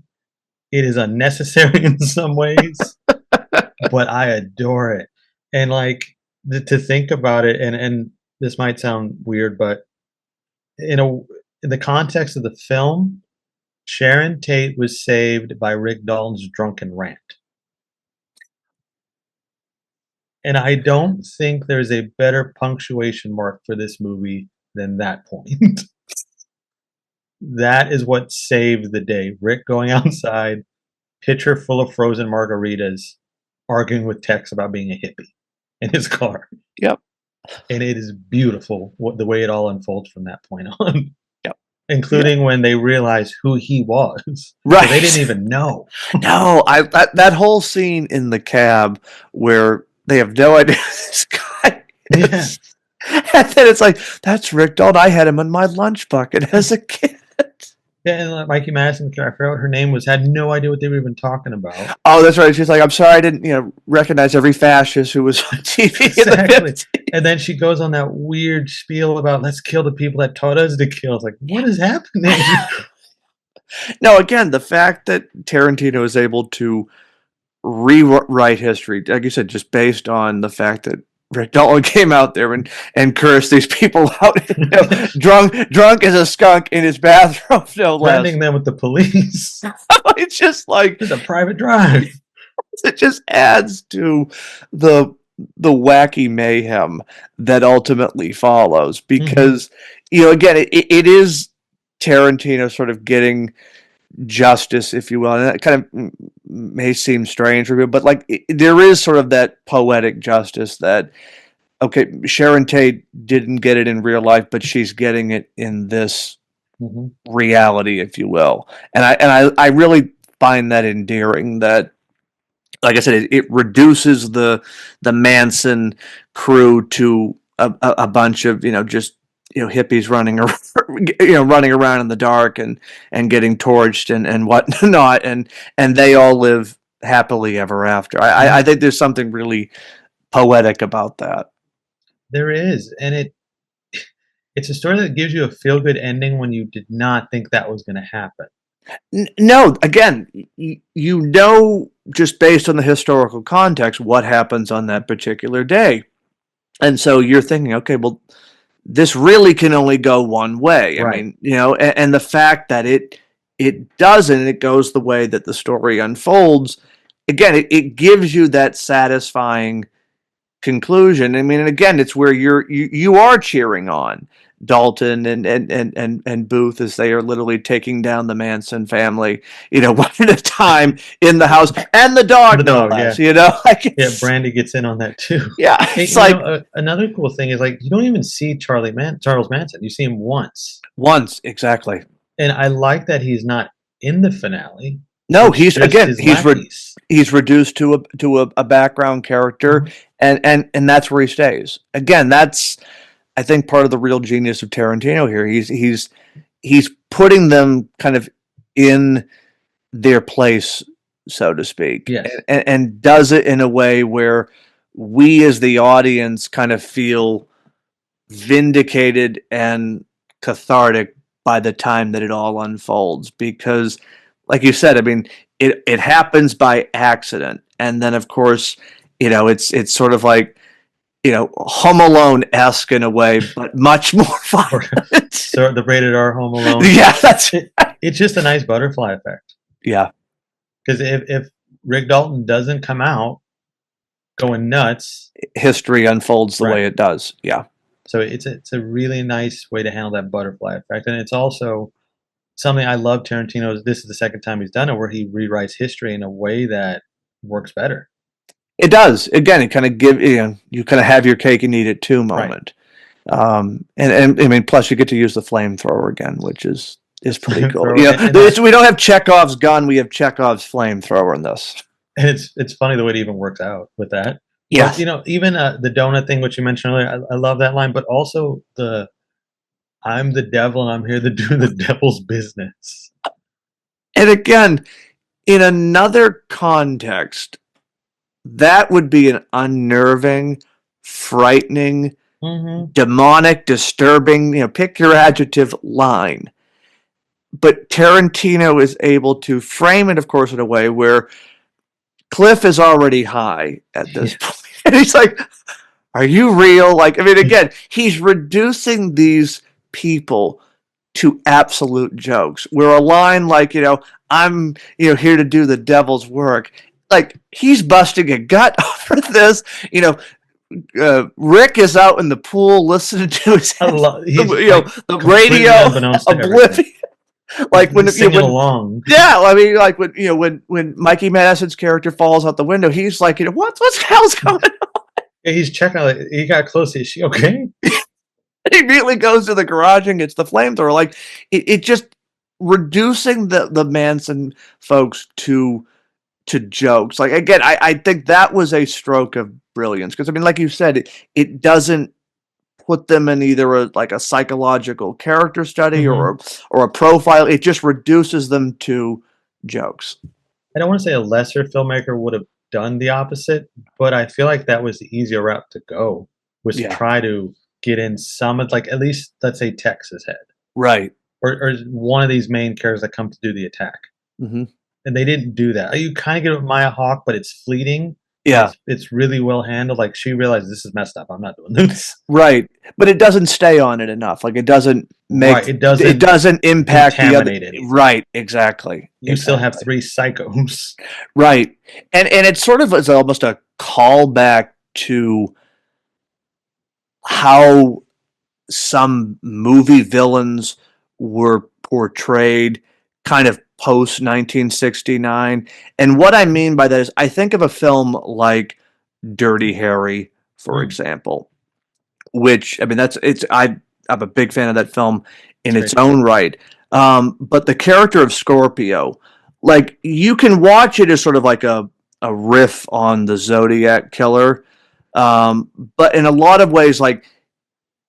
It is unnecessary in some ways, but I adore it. And like to think about it, and this might sound weird, but in the context of the film, Sharon Tate was saved by Rick Dalton's drunken rant. And I don't think there's a better punctuation mark for this movie than that point. That is what saved the day. Rick going outside, pitcher full of frozen margaritas, arguing with Tex about being a hippie in his car. Yep. And it is beautiful the way it all unfolds from that point on. Yep. Including when they realize who he was. Right. So they didn't even know. No, that whole scene in the cab where they have no idea who this guy is. Yeah. And then it's like, that's Rick Dalton. I had him in my lunch bucket as a kid. Yeah, and Mikey Madison, I forgot what her name was, had no idea what they were even talking about. Oh, that's right. She's like, I'm sorry I didn't, recognize every fascist who was on TV Exactly. in the 50s. And then she goes on that weird spiel about let's kill the people that taught us to kill. It's like, what is happening? No, again, the fact that Tarantino is able to rewrite history, like you said, just based on the fact that Rick Dalton came out there and cursed these people out, drunk as a skunk in his bathroom, no less. Threatening them with the police. It's just like It's a private drive. It just adds to the wacky mayhem that ultimately follows. Because again, it is Tarantino sort of getting justice, if you will, and that kind of may seem strange for you, but like there is sort of that poetic justice that Sharon Tate didn't get it in real life, but she's getting it in this reality, if you will, and I really find that endearing. That, like I said, it reduces the Manson crew to a bunch of just hippies running around in the dark and getting torched and whatnot, and they all live happily ever after. I think there's something really poetic about that. There is, and it's a story that gives you a feel good ending when you did not think that was going to happen. No, again, just based on the historical context, what happens on that particular day, and so you're thinking, okay, well, this really can only go one way. Right. I mean, and the fact that it doesn't, it goes the way that the story unfolds. Again, it gives you that satisfying conclusion. I mean, and again, it's where you are cheering on Dalton and Booth as they are literally taking down the Manson family, one at a time in the house, and the dog, Yeah, Brandy gets in on that too. Yeah, it's like another cool thing is like you don't even see Charles Manson. You see him once. Once, exactly. And I like that he's not in the finale. No, he's reduced to a background character, and that's where he stays. Again, that's, I think, part of the real genius of Tarantino here. He's putting them kind of in their place, so to speak, yes. and does it in a way where we as the audience kind of feel vindicated and cathartic by the time that it all unfolds. Because, like you said, I mean, it happens by accident, and then of course, it's sort of like, Home Alone-esque in a way, but much more violent. So the rated R Home Alone. Yeah, that's it's just a nice butterfly effect. Yeah, because if Rick Dalton doesn't come out going nuts, history unfolds the way it does. Yeah. So it's a really nice way to handle that butterfly effect, and it's also something I love. Tarantino's. This is the second time he's done it, where he rewrites history in a way that works better. It does. Again, it kind of you kind of have your cake and eat it too moment. Right. And I mean, plus you get to use the flamethrower again, which is pretty cool. We don't have Chekhov's gun; we have Chekhov's flamethrower in this. And it's funny the way it even works out with that. But Yes. even the donut thing, which you mentioned earlier, I love that line. But also the "I'm the devil and I'm here to do the devil's business." And again, in another context, that would be an unnerving, frightening, Hmm. demonic, disturbing, pick your adjective line. But Tarantino is able to frame it, of course, in a way where Cliff is already high at this Yeah. point. And he's like, are you real? Like, I mean, again, he's reducing these people to absolute jokes. Where a line like, I'm, here to do the devil's work. Like, he's busting a gut over this. Rick is out in the pool listening to his, He's the completely radio, unbeknownst to everything. oblivious. Like when Singing along. yeah, I mean, like when Mikey Madison's character falls out the window, he's like, what's the hell's going on? Yeah, he's checking. Like, he got close. Is she okay? He immediately goes to the garage and gets the flamethrower. Like it just reducing the Manson folks to jokes. Like again, I think that was a stroke of brilliance because I mean, like you said, it doesn't put them in either a psychological character study Hmm. or a profile. It just reduces them to jokes. I don't want to say a lesser filmmaker would have done the opposite, but I feel like that was the easier route to go. Was to Yeah, try to get in some of, like, at least let's say Tex's head, right. or one of these main characters that come to do the attack. Hmm. And they didn't do that. You kind of get it with Maya Hawke, but it's fleeting. And Yeah, it's really well handled. Like, she realized this is messed up. I'm not doing this. right. But it doesn't stay on it enough. Like it doesn't Right. It doesn't impact the other. contaminate anything. Right. Exactly. You still have three psychos. Right. And it sort of is almost a callback to how some movie villains were portrayed kind of post 1969. And what I mean by that is I think of a film like Dirty Harry, for Mm, example, which I mean I'm a big fan of that film in it's its great. own right. But the character of Scorpio, like you can watch it as sort of like a riff on the Zodiac killer. But in a lot of ways, like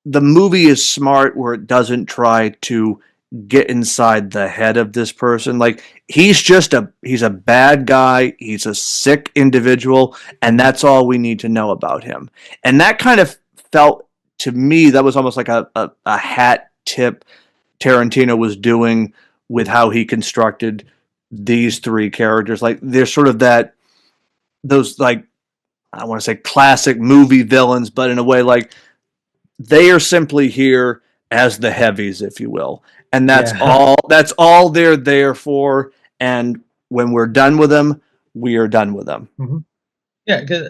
the movie is smart where it doesn't try to get inside the head of this person. Like he's a bad guy, he's a sick individual, and that's all we need to know about him. And that kind of felt to me that was almost like a hat tip Tarantino was doing with how he constructed these three characters. Like there's sort of those like I don't want to say classic movie villains, but in a way like they are simply here as the heavies, if you will. And Yeah. that's all they're there for. And when we're done with them, we are done with them. Hmm. Yeah. 'Cause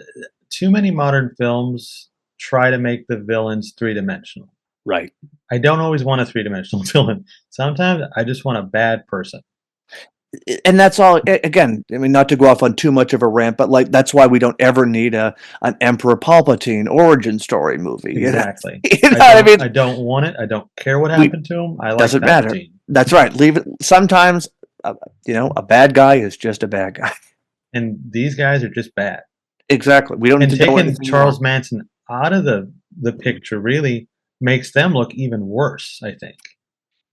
too many modern films try to make the villains three-dimensional. Right. I don't always want a three-dimensional villain. Sometimes I just want a bad person. And that's all again, I mean not to go off on too much of a rant, but like that's why we don't ever need an Emperor Palpatine origin story movie. Exactly. You know what I mean? I don't want it. I don't care what We happened to him. I like doesn't matter. Palpatine. That's right. Leave it sometimes a bad guy is just a bad guy. And these guys are just bad. Exactly. We don't need And to know taking anything Charles more. Manson out of the picture really makes them look even worse, I think.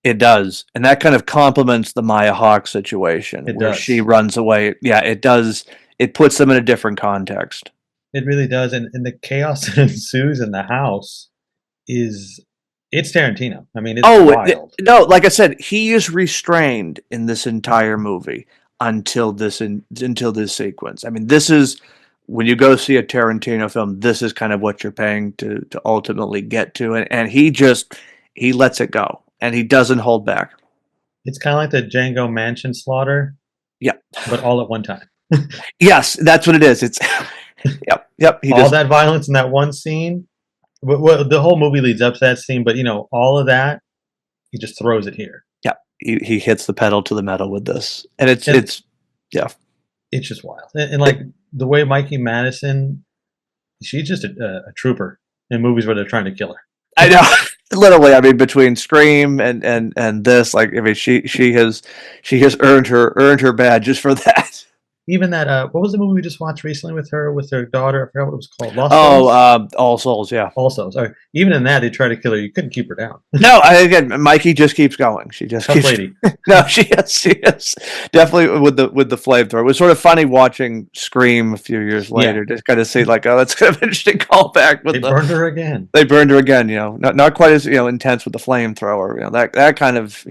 It does, and that kind of complements the Maya Hawke situation It where she does. runs away. Yeah, it does. It puts them in a different context. It really does. And the chaos that ensues in the house is it's Tarantino. I mean, it's Oh wild. no! Like I said, he is restrained in this entire movie until this sequence. I mean, this is when you go see a Tarantino film. This is kind of what you're paying to ultimately get to, and he lets it go, and he doesn't hold back. It's kind of like the Django Mansion slaughter, Yeah. but all at one time. Yes, that's what it is. It's yep. He All just that violence in that one scene. Well, the whole movie leads up to that scene, but all of that, he just throws it here. yeah, he hits the pedal to the metal with this, and it's And it's yeah, it's just wild. And like the way Mikey Madison, she's just a trooper in movies where they're trying to kill her. I know. Literally, I mean, between Scream and this, like, I mean, she has earned her badges for that. Even that, what was the movie we just watched recently with her, with her daughter? I forgot what it was called. Lost Oh, Souls? All Souls, yeah. Also, sorry. Even in that, they tried to kill her. You couldn't keep her down. No, again, Mikey just keeps going. She just Tough keeps. lady. No, she is definitely with the flamethrower. It was sort of funny watching Scream a few years Yeah. later. Just kind of see like, oh, that's kind of an interesting callback with They burned her again. they burned her again. Not quite as intense with the flamethrower. That kind of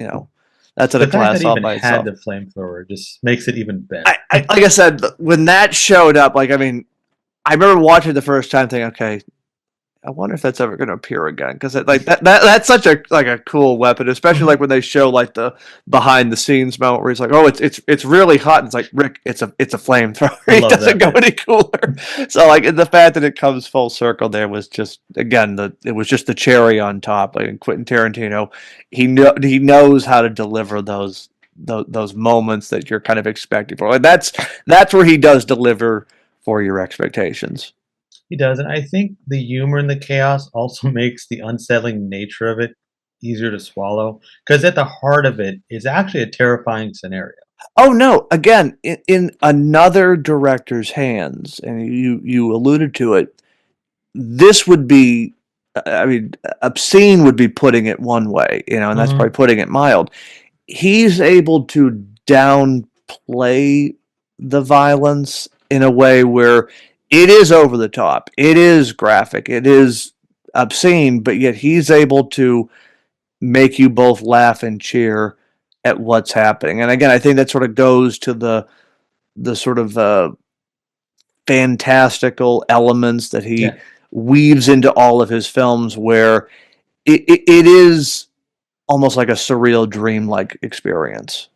that's at The a fact class that it all even by had itself. the flamethrower just makes it even better. I like I said when that showed up, like I mean, I remember watching it the first time, thinking, okay, I wonder if that's ever going to appear again because like that's such a cool weapon, especially like when they show like the behind the scenes moment where he's like, oh, it's really hot. And it's like, Rick, it's a flamethrower. I It love doesn't that go any cooler. So like the fact that it comes full circle there was just again it was just the cherry on top. Like Quentin Tarantino, he knows how to deliver those moments that you're kind of expecting for. Like that's where he does deliver for your expectations. He does, and I think the humor and the chaos also makes the unsettling nature of it easier to swallow. Because at the heart of it is actually a terrifying scenario. Oh no! Again, in another director's hands, and you alluded to it. This would be, I mean, obscene would be putting it one way, and that's Hmm. probably putting it mild. He's able to downplay the violence in a way where it is over the top, it is graphic, it is obscene, but yet he's able to make you both laugh and cheer at what's happening. And again, I think that sort of goes to the sort of fantastical elements that he Yeah, weaves into all of his films, where it is almost like a surreal, dreamlike experience.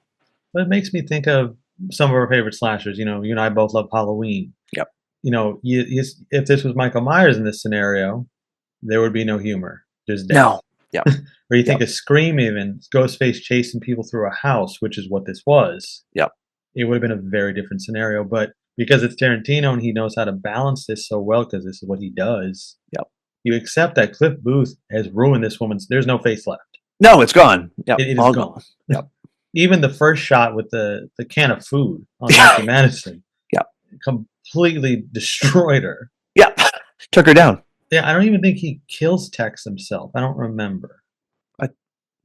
but it makes me think of some of our favorite slashers. You and I both love Halloween. Yep. If this was Michael Myers in this scenario, there would be no humor, just death. No. Yep. Or you think Yep. of Scream, even Ghostface chasing people through a house, which is what this was. Yep. It would have been a very different scenario. But because it's Tarantino and he knows how to balance this so well, because this is what he does, Yep. you accept that Cliff Booth has ruined this woman's. There's no face left. No, it's gone. Yep. It is All gone. gone. Yep. Even the first shot with the can of food on Mikey Madison, Yep. completely destroyed her. Yep. Took her down. Yeah, I don't even think he kills Tex himself. I don't remember. I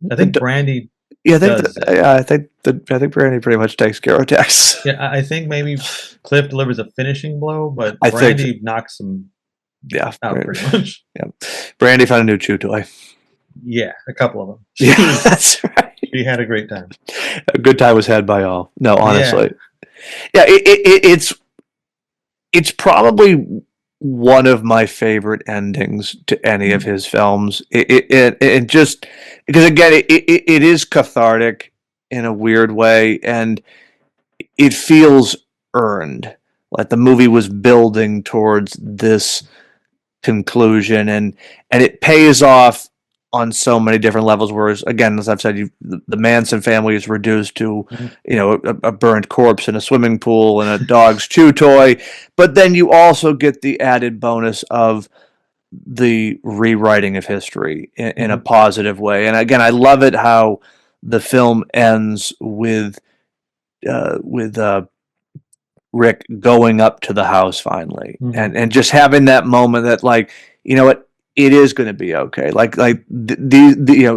I think Brandy. Yeah, I think does it. I think Brandy pretty much takes care of Tex. Yeah, I think maybe Cliff delivers a finishing blow, but I think Brandy knocks him Yeah. out pretty much. Yeah. Brandy found a new chew toy. Yeah, a couple of them. Yeah, that's right. She had a great time. A good time was had by all. No, honestly. Yeah, it's probably one of my favorite endings to any of his films. It just because again it is cathartic in a weird way, and it feels earned. Like the movie was building towards this conclusion, and it pays off on so many different levels. Whereas, again, as I've said, the Manson family is reduced to, a burnt corpse in a swimming pool and a dog's chew toy. But then you also get the added bonus of the rewriting of history in a positive way. And again, I love it how the film ends with Rick going up to the house finally, and just having that moment that, like, you know what, it is going to be okay. Like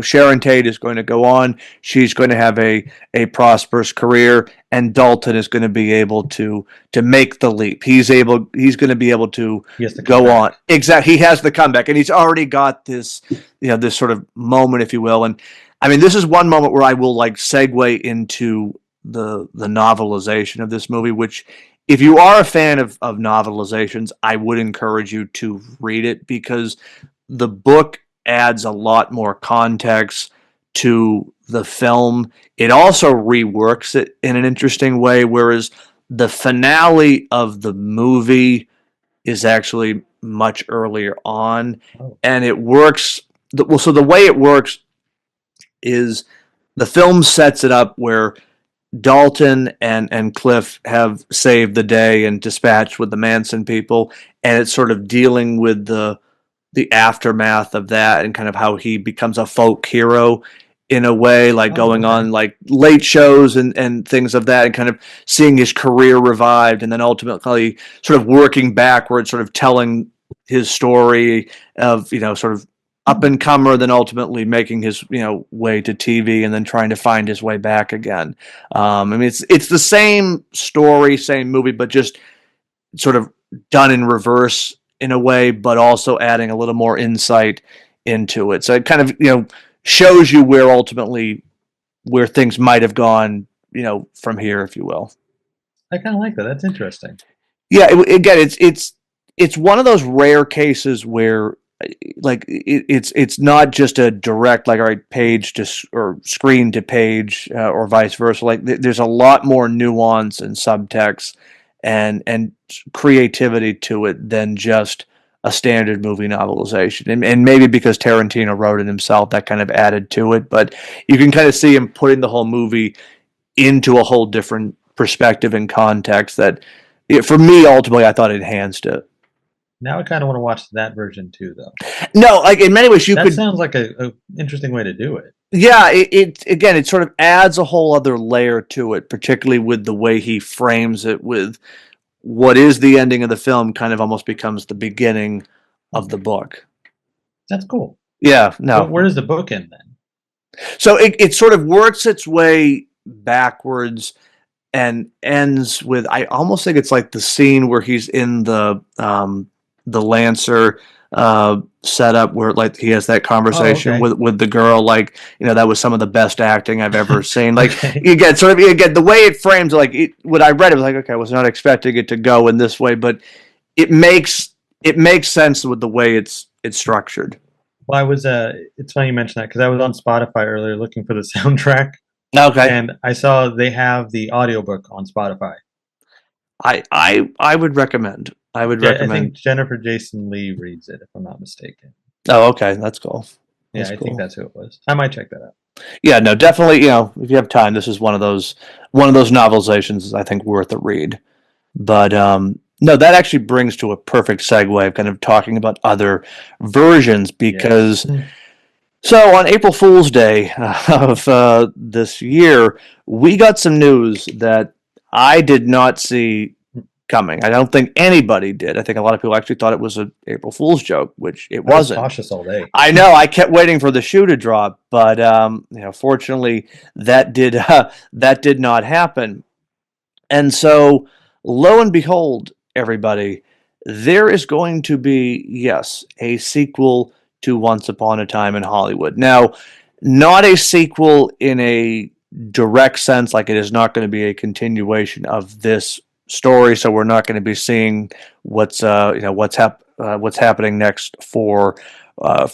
Sharon Tate is going to go on. She's going to have a prosperous career, and Dalton is going to be able to make the leap. He's going to be able to go on. Exactly. He has the comeback, and he's already got this, this sort of moment, if you will. And I mean, this is one moment where I will like segue into the novelization of this movie, which, if you are a fan of novelizations, I would encourage you to read it, because the book adds a lot more context to the film. It also reworks it in an interesting way, whereas the finale of the movie is actually much earlier on, and it works. So the way it works is the film sets it up where Dalton and Cliff have saved the day and dispatched with the Manson people, and it's sort of dealing with the aftermath of that and kind of how he becomes a folk hero in a way, like Oh, going okay. on like late shows and things of that, and kind of seeing his career revived, and then ultimately sort of working backwards, sort of telling his story of, sort of up and comer, then ultimately making his way to TV, and then trying to find his way back again. I mean, it's the same story, same movie, but just sort of done in reverse in a way, but also adding a little more insight into it. So it kind of shows you where ultimately where things might have gone, from here, if you will. I kind of like that. That's interesting. Yeah, again, it's one of those rare cases where like it's not just a direct, like, all right, page to or screen to page, or vice versa. Like there's a lot more nuance and subtext and creativity to it than just a standard movie novelization. And maybe because Tarantino wrote it himself, that kind of added to it. But you can kind of see him putting the whole movie into a whole different perspective and context that, for me, ultimately, I thought it enhanced it. Now I kind of want to watch that version too, though. No, like in many ways, you That could. sounds like a interesting way to do it. Yeah, it again, it sort of adds a whole other layer to it, particularly with the way he frames it. With what is the ending of the film, kind of almost becomes the beginning of the book. That's cool. Yeah, But no. where does the book end then? So it sort of works its way backwards and ends with, I almost think it's like the scene where he's in the Lancer setup, where like he has that Oh, conversation okay. with the girl, like, that was some of the best acting I've ever seen. Like, Okay. you get sort of, the way it frames, like when I read it, I was like, okay, I was not expecting it to go in this way, but it makes sense with the way it's structured. Well, I was it's funny you mentioned that because I was on Spotify earlier looking for the soundtrack Okay. and I saw they have the audiobook on Spotify. I would recommend. I would I think recommend. Jennifer Jason Leigh reads it, if I'm not mistaken. Oh, okay, that's cool. Yeah, That's I think cool. that's who it was. I might check that out. Yeah, no, definitely. If you have time, this is one of those novelizations I think worth a read. But no, that actually brings to a perfect segue of kind of talking about other versions, Yes. because so on April Fool's Day of this year, we got some news that I did not see coming. I don't think anybody did. I think a lot of people actually thought it was an April Fool's joke, which it I was wasn't. cautious all day. I know. I kept waiting for the shoe to drop, but fortunately, that did not happen. And so, lo and behold, everybody, there is going to be, yes, a sequel to Once Upon a Time in Hollywood. Now, not a sequel in a direct sense, like it is not going to be a continuation of this story. So we're not going to be seeing what's happening next for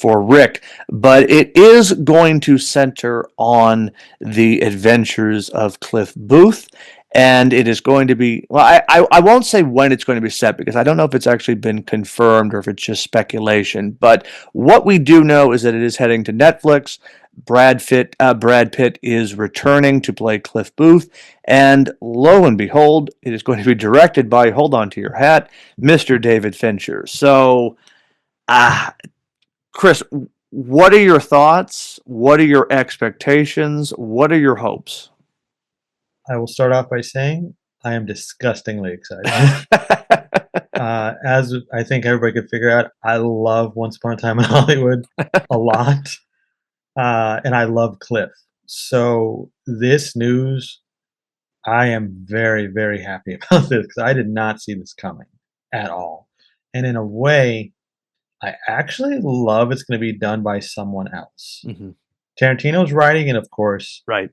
Rick, but it is going to center on the adventures of Cliff Booth, and it is going to be, well, I won't say when it's going to be set, because I don't know if it's actually been confirmed or if it's just speculation. But what we do know is that it is heading to Netflix. Brad Pitt is returning to play Cliff Booth, and lo and behold, it is going to be directed by, hold on to your hat, Mr. David Fincher. So, Chris, what are your thoughts? What are your expectations? What are your hopes? I will start off by saying I am disgustingly excited. As I think everybody could figure out, I love Once Upon a Time in Hollywood a lot, and I love Cliff. So this news, I am very, very happy about this because I did not see this coming at all. And in a way, I actually love it's going to be done by someone else. Mm-hmm. Tarantino's writing it, of course, Right.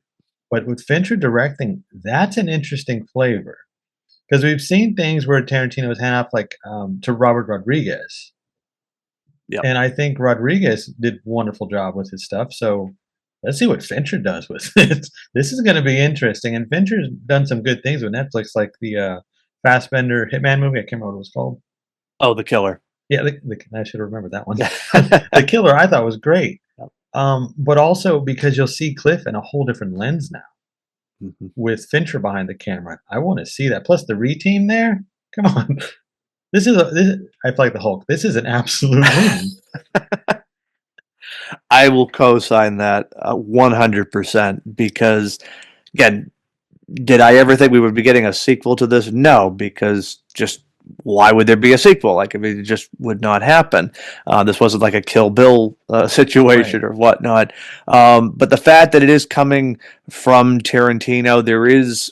but with Fincher directing, that's an interesting flavor. Because we've seen things where Tarantino has handed off like to Robert Rodriguez, Yep. and I think Rodriguez did a wonderful job with his stuff. So let's see what Fincher does with it. This is going to be interesting. And Fincher's done some good things with Netflix, like the Fassbender Hitman movie. I can't remember what it was called. Oh, The Killer. Yeah, I should have remembered that one. The Killer, I thought was great. Yep. But also because you'll see Cliff in a whole different lens now Mm-hmm. with Fincher behind the camera. I want to see that. Plus the reteam there. Come on. I feel like the Hulk. This is an absolute win. I will co-sign that 100% because, again, did I ever think we would be getting a sequel to this? No, because just why would there be a sequel? Like, I mean, it just would not happen. This wasn't like a Kill Bill situation Right. or whatnot. But the fact that it is coming from Tarantino, there is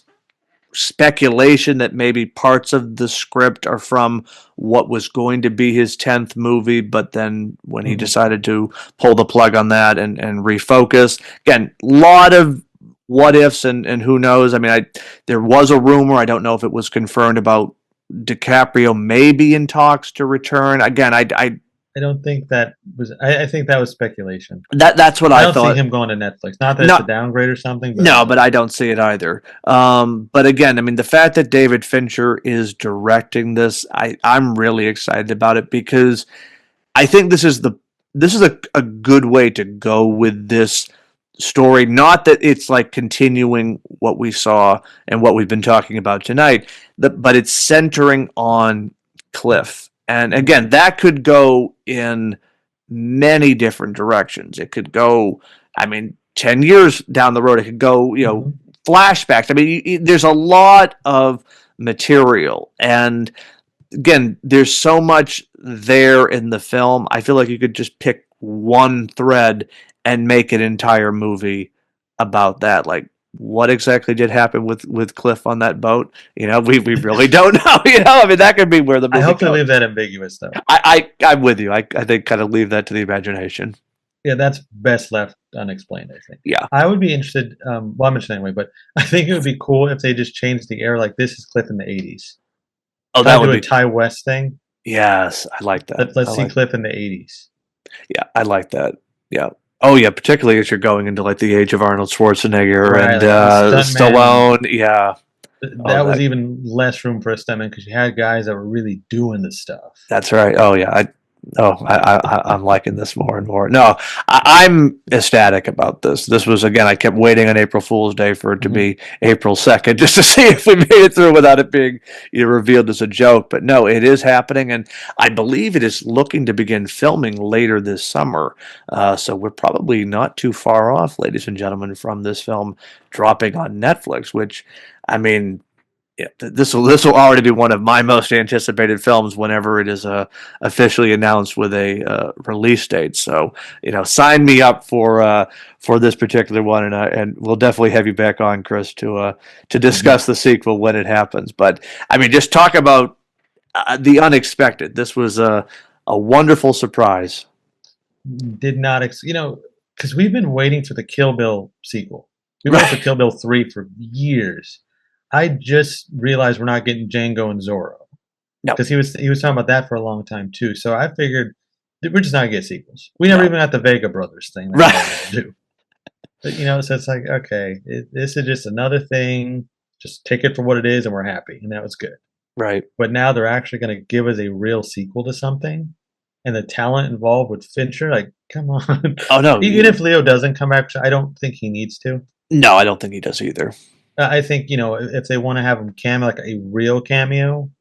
speculation that maybe parts of the script are from what was going to be his 10th movie, but then when he Mhm. decided to pull the plug on that and refocus, again, a lot of what ifs and who knows. I mean, there was a rumor, I don't know if it was confirmed, about DiCaprio maybe in talks to return. Again, I don't think that was. I think that was speculation. that's what I I don't see thought. him going to Netflix. Not that it's a Not downgrade or something, but No, but I don't see it either. But again, I mean, the fact that David Fincher is directing this, I'm really excited about it because I think this is a good way to go with this story. Not that it's like continuing what we saw and what we've been talking about tonight, but it's centering on Cliff. And again, that could go in many different directions. It could go, I mean, 10 years down the road, it could go, Mhm. flashbacks. I mean, there's a lot of material. And again, there's so much there in the film. I feel like you could just pick one thread and make an entire movie about that. Like, what exactly did happen with Cliff on that boat? We really don't know. I mean, that could be where the I movie hope they goes. leave that ambiguous though. I'm with you. I think kind of leave that to the imagination. Yeah, that's best left unexplained. I think. Yeah. I would be interested. Well, I'm interested anyway, but I think it would be cool if they just changed the era. Like this is Cliff in the '80s. Oh, Try that to would do a be. Ty West thing. Yes, I like that. Let's see Cliff in the '80s. Yeah, I like that. Yeah. Oh yeah, particularly as you're going into like the age of Arnold Schwarzenegger Right, and like the stuntman. Stallone. Yeah. Oh, That was that even less room for a stuntman because you had guys that were really doing the stuff. that's right. Oh yeah. I'm liking this more and more. No, I'm ecstatic about this. This was again. I kept waiting on April Fool's Day for it to Mhm. be April 2nd, just to see if we made it through without it being revealed as a joke. But no, it is happening, and I believe it is looking to begin filming later this summer. So we're probably not too far off, ladies and gentlemen, from this film dropping on Netflix. Which, I mean, yeah, this will already be one of my most anticipated films whenever it is officially announced with a release date. So sign me up for this particular one, and we'll definitely have you back on, Chris, to Mhm. discuss the sequel when it happens. But I mean, just talk about the unexpected. This was a wonderful surprise. Did not, because we've been waiting for the Kill Bill sequel. We waited for Right. Kill Bill 3 for years. I just realized we're not getting Django and Zorro No, because he was talking about that for a long time too. So I figured that we're just not gonna get sequels. We never no. even got the Vega Brothers thing that Right. y'all want to do. But so it's like okay, this is just another thing. Just take it for what it is, and we're happy, and that was good. Right. But now they're actually going to give us a real sequel to something, and the talent involved with Fincher, like, come on. Oh no. Even if Leo doesn't come back, which I don't think he needs to. No, I don't think he does either. I think if they want to have him cameo, like a real cameo,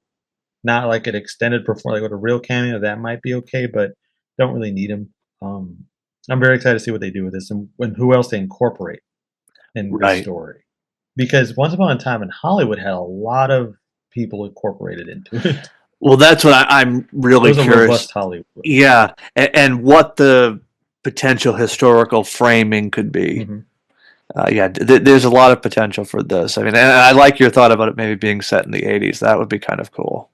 not like an extended performance, like with a real cameo, that might be okay. But don't really need him. Um, I'm very excited to see what they do with this and who else they incorporate in this Right. story. Because Once Upon a Time in Hollywood had a lot of people incorporated into it. Well, that's what I'm It really was a curious. robust Hollywood. Yeah, and what the potential historical framing could be. Mhm. Yeah, there's a lot of potential for this. I mean, and I like your thought about it maybe being set in the '80s. That would be kind of cool.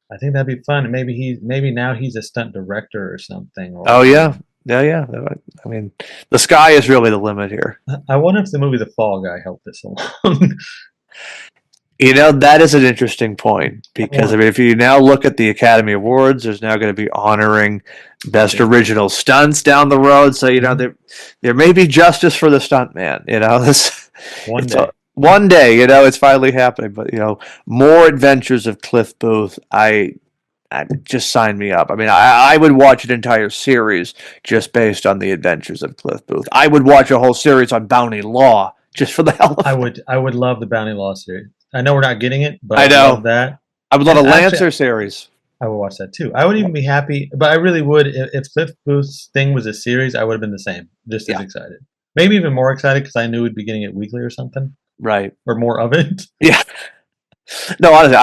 I think that'd be fun. Maybe now he's a stunt director or something. Oh Or yeah, yeah, yeah. I mean, the sky is really the limit here. I wonder if the movie The Fall Guy helped this along. That is an interesting point because I mean, if you now look at the Academy Awards, there's now going to be honoring Best Yeah. Original Stunts down the road. So Mhm. there may be justice for the stuntman. This One it's day. one day. It's finally happening. But more adventures of Cliff Booth. I just sign me up. I mean, I would watch an entire series just based on the adventures of Cliff Booth. I would watch a whole series on Bounty Law just for the hell of I it. would love the Bounty Law series. I know we're not getting it, but I I would love know. that. I would love And a actually, Lancer series. I would watch that too. I would even be happy, but I really would if Cliff Booth's thing was a series. I would have been the same, just as Yeah. excited, maybe even more excited because I knew we'd be getting it weekly or something, Right. or more of it. Yeah. No, honestly,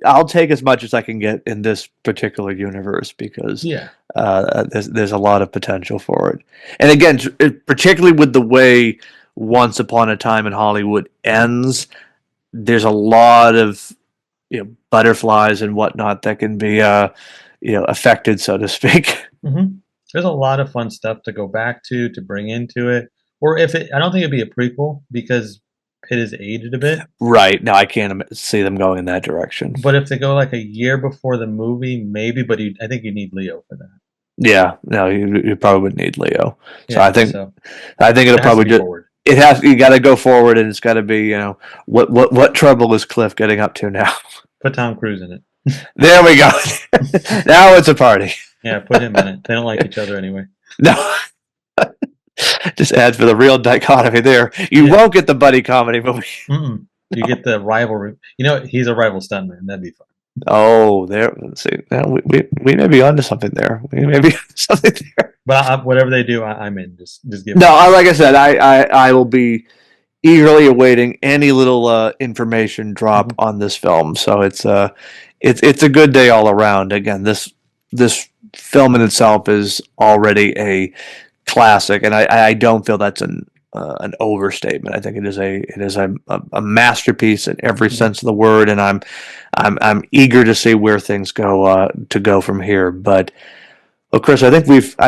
I'll take as much as I can get in this particular universe because Yeah, there's a lot of potential for it. And again, particularly with the way Once Upon a Time in Hollywood ends, there's a lot of butterflies and whatnot that can be affected, so to speak. hmm there's a lot of fun stuff to go back to bring into it. Or if it, I don't think it'd be a prequel because Pitt is aged a bit. Right. Now I can't see them going in that direction. But if they go like a year before the movie, maybe. But I think you need Leo for that. Yeah, no, you probably would need Leo. So Yeah, I think so. I think it'll It has to probably be just forward. it has you got to go forward, and it's got to be what trouble is Cliff getting up to now? Put Tom Cruise in it. There we go. Now it's a party. Yeah, put him in it. They don't like each other anyway. No, just add for the real dichotomy there. You Yeah. won't get the buddy comedy movie. Mm-mm. You get the rivalry. You know, he's a rival stuntman. That'd be fun. Oh, there. See, now we may be onto something there. We may be onto something there. But whatever they do, I'm in. Just give. No, like I said, I will be eagerly awaiting any little information drop on this film. So it's a good day all around. Again, this film in itself is already a classic, and I don't feel that's an overstatement. I think it is a masterpiece in every sense of the word, and I'm eager to see where things go from here. But well, Chris, I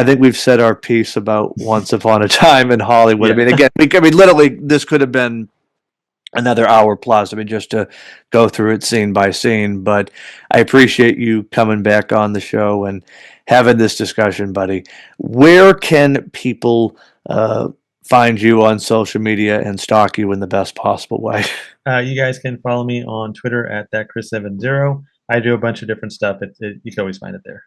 think we've said our piece about Once Upon a Time in Hollywood. Yeah. I mean, again, literally, this could have been another hour plus. I mean, just to go through it scene by scene. But I appreciate you coming back on the show and having this discussion, buddy. Where can people find you on social media and stalk you in the best possible way? You guys can follow me on Twitter at thatchris70. I do a bunch of different stuff. You can always find it there.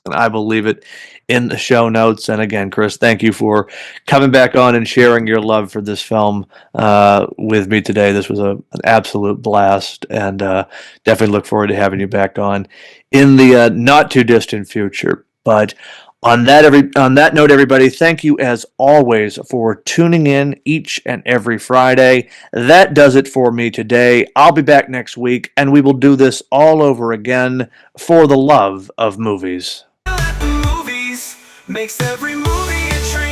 And I will leave it in the show notes. And again, Chris, thank you for coming back on and sharing your love for this film with me today. This was an absolute blast, and definitely look forward to having you back on in the not too distant future. But on that note, everybody, thank you as always for tuning in each and every Friday. That does it for me today. I'll be back next week, and we will do this all over again for the love of movies. At the movies makes every movie a treat.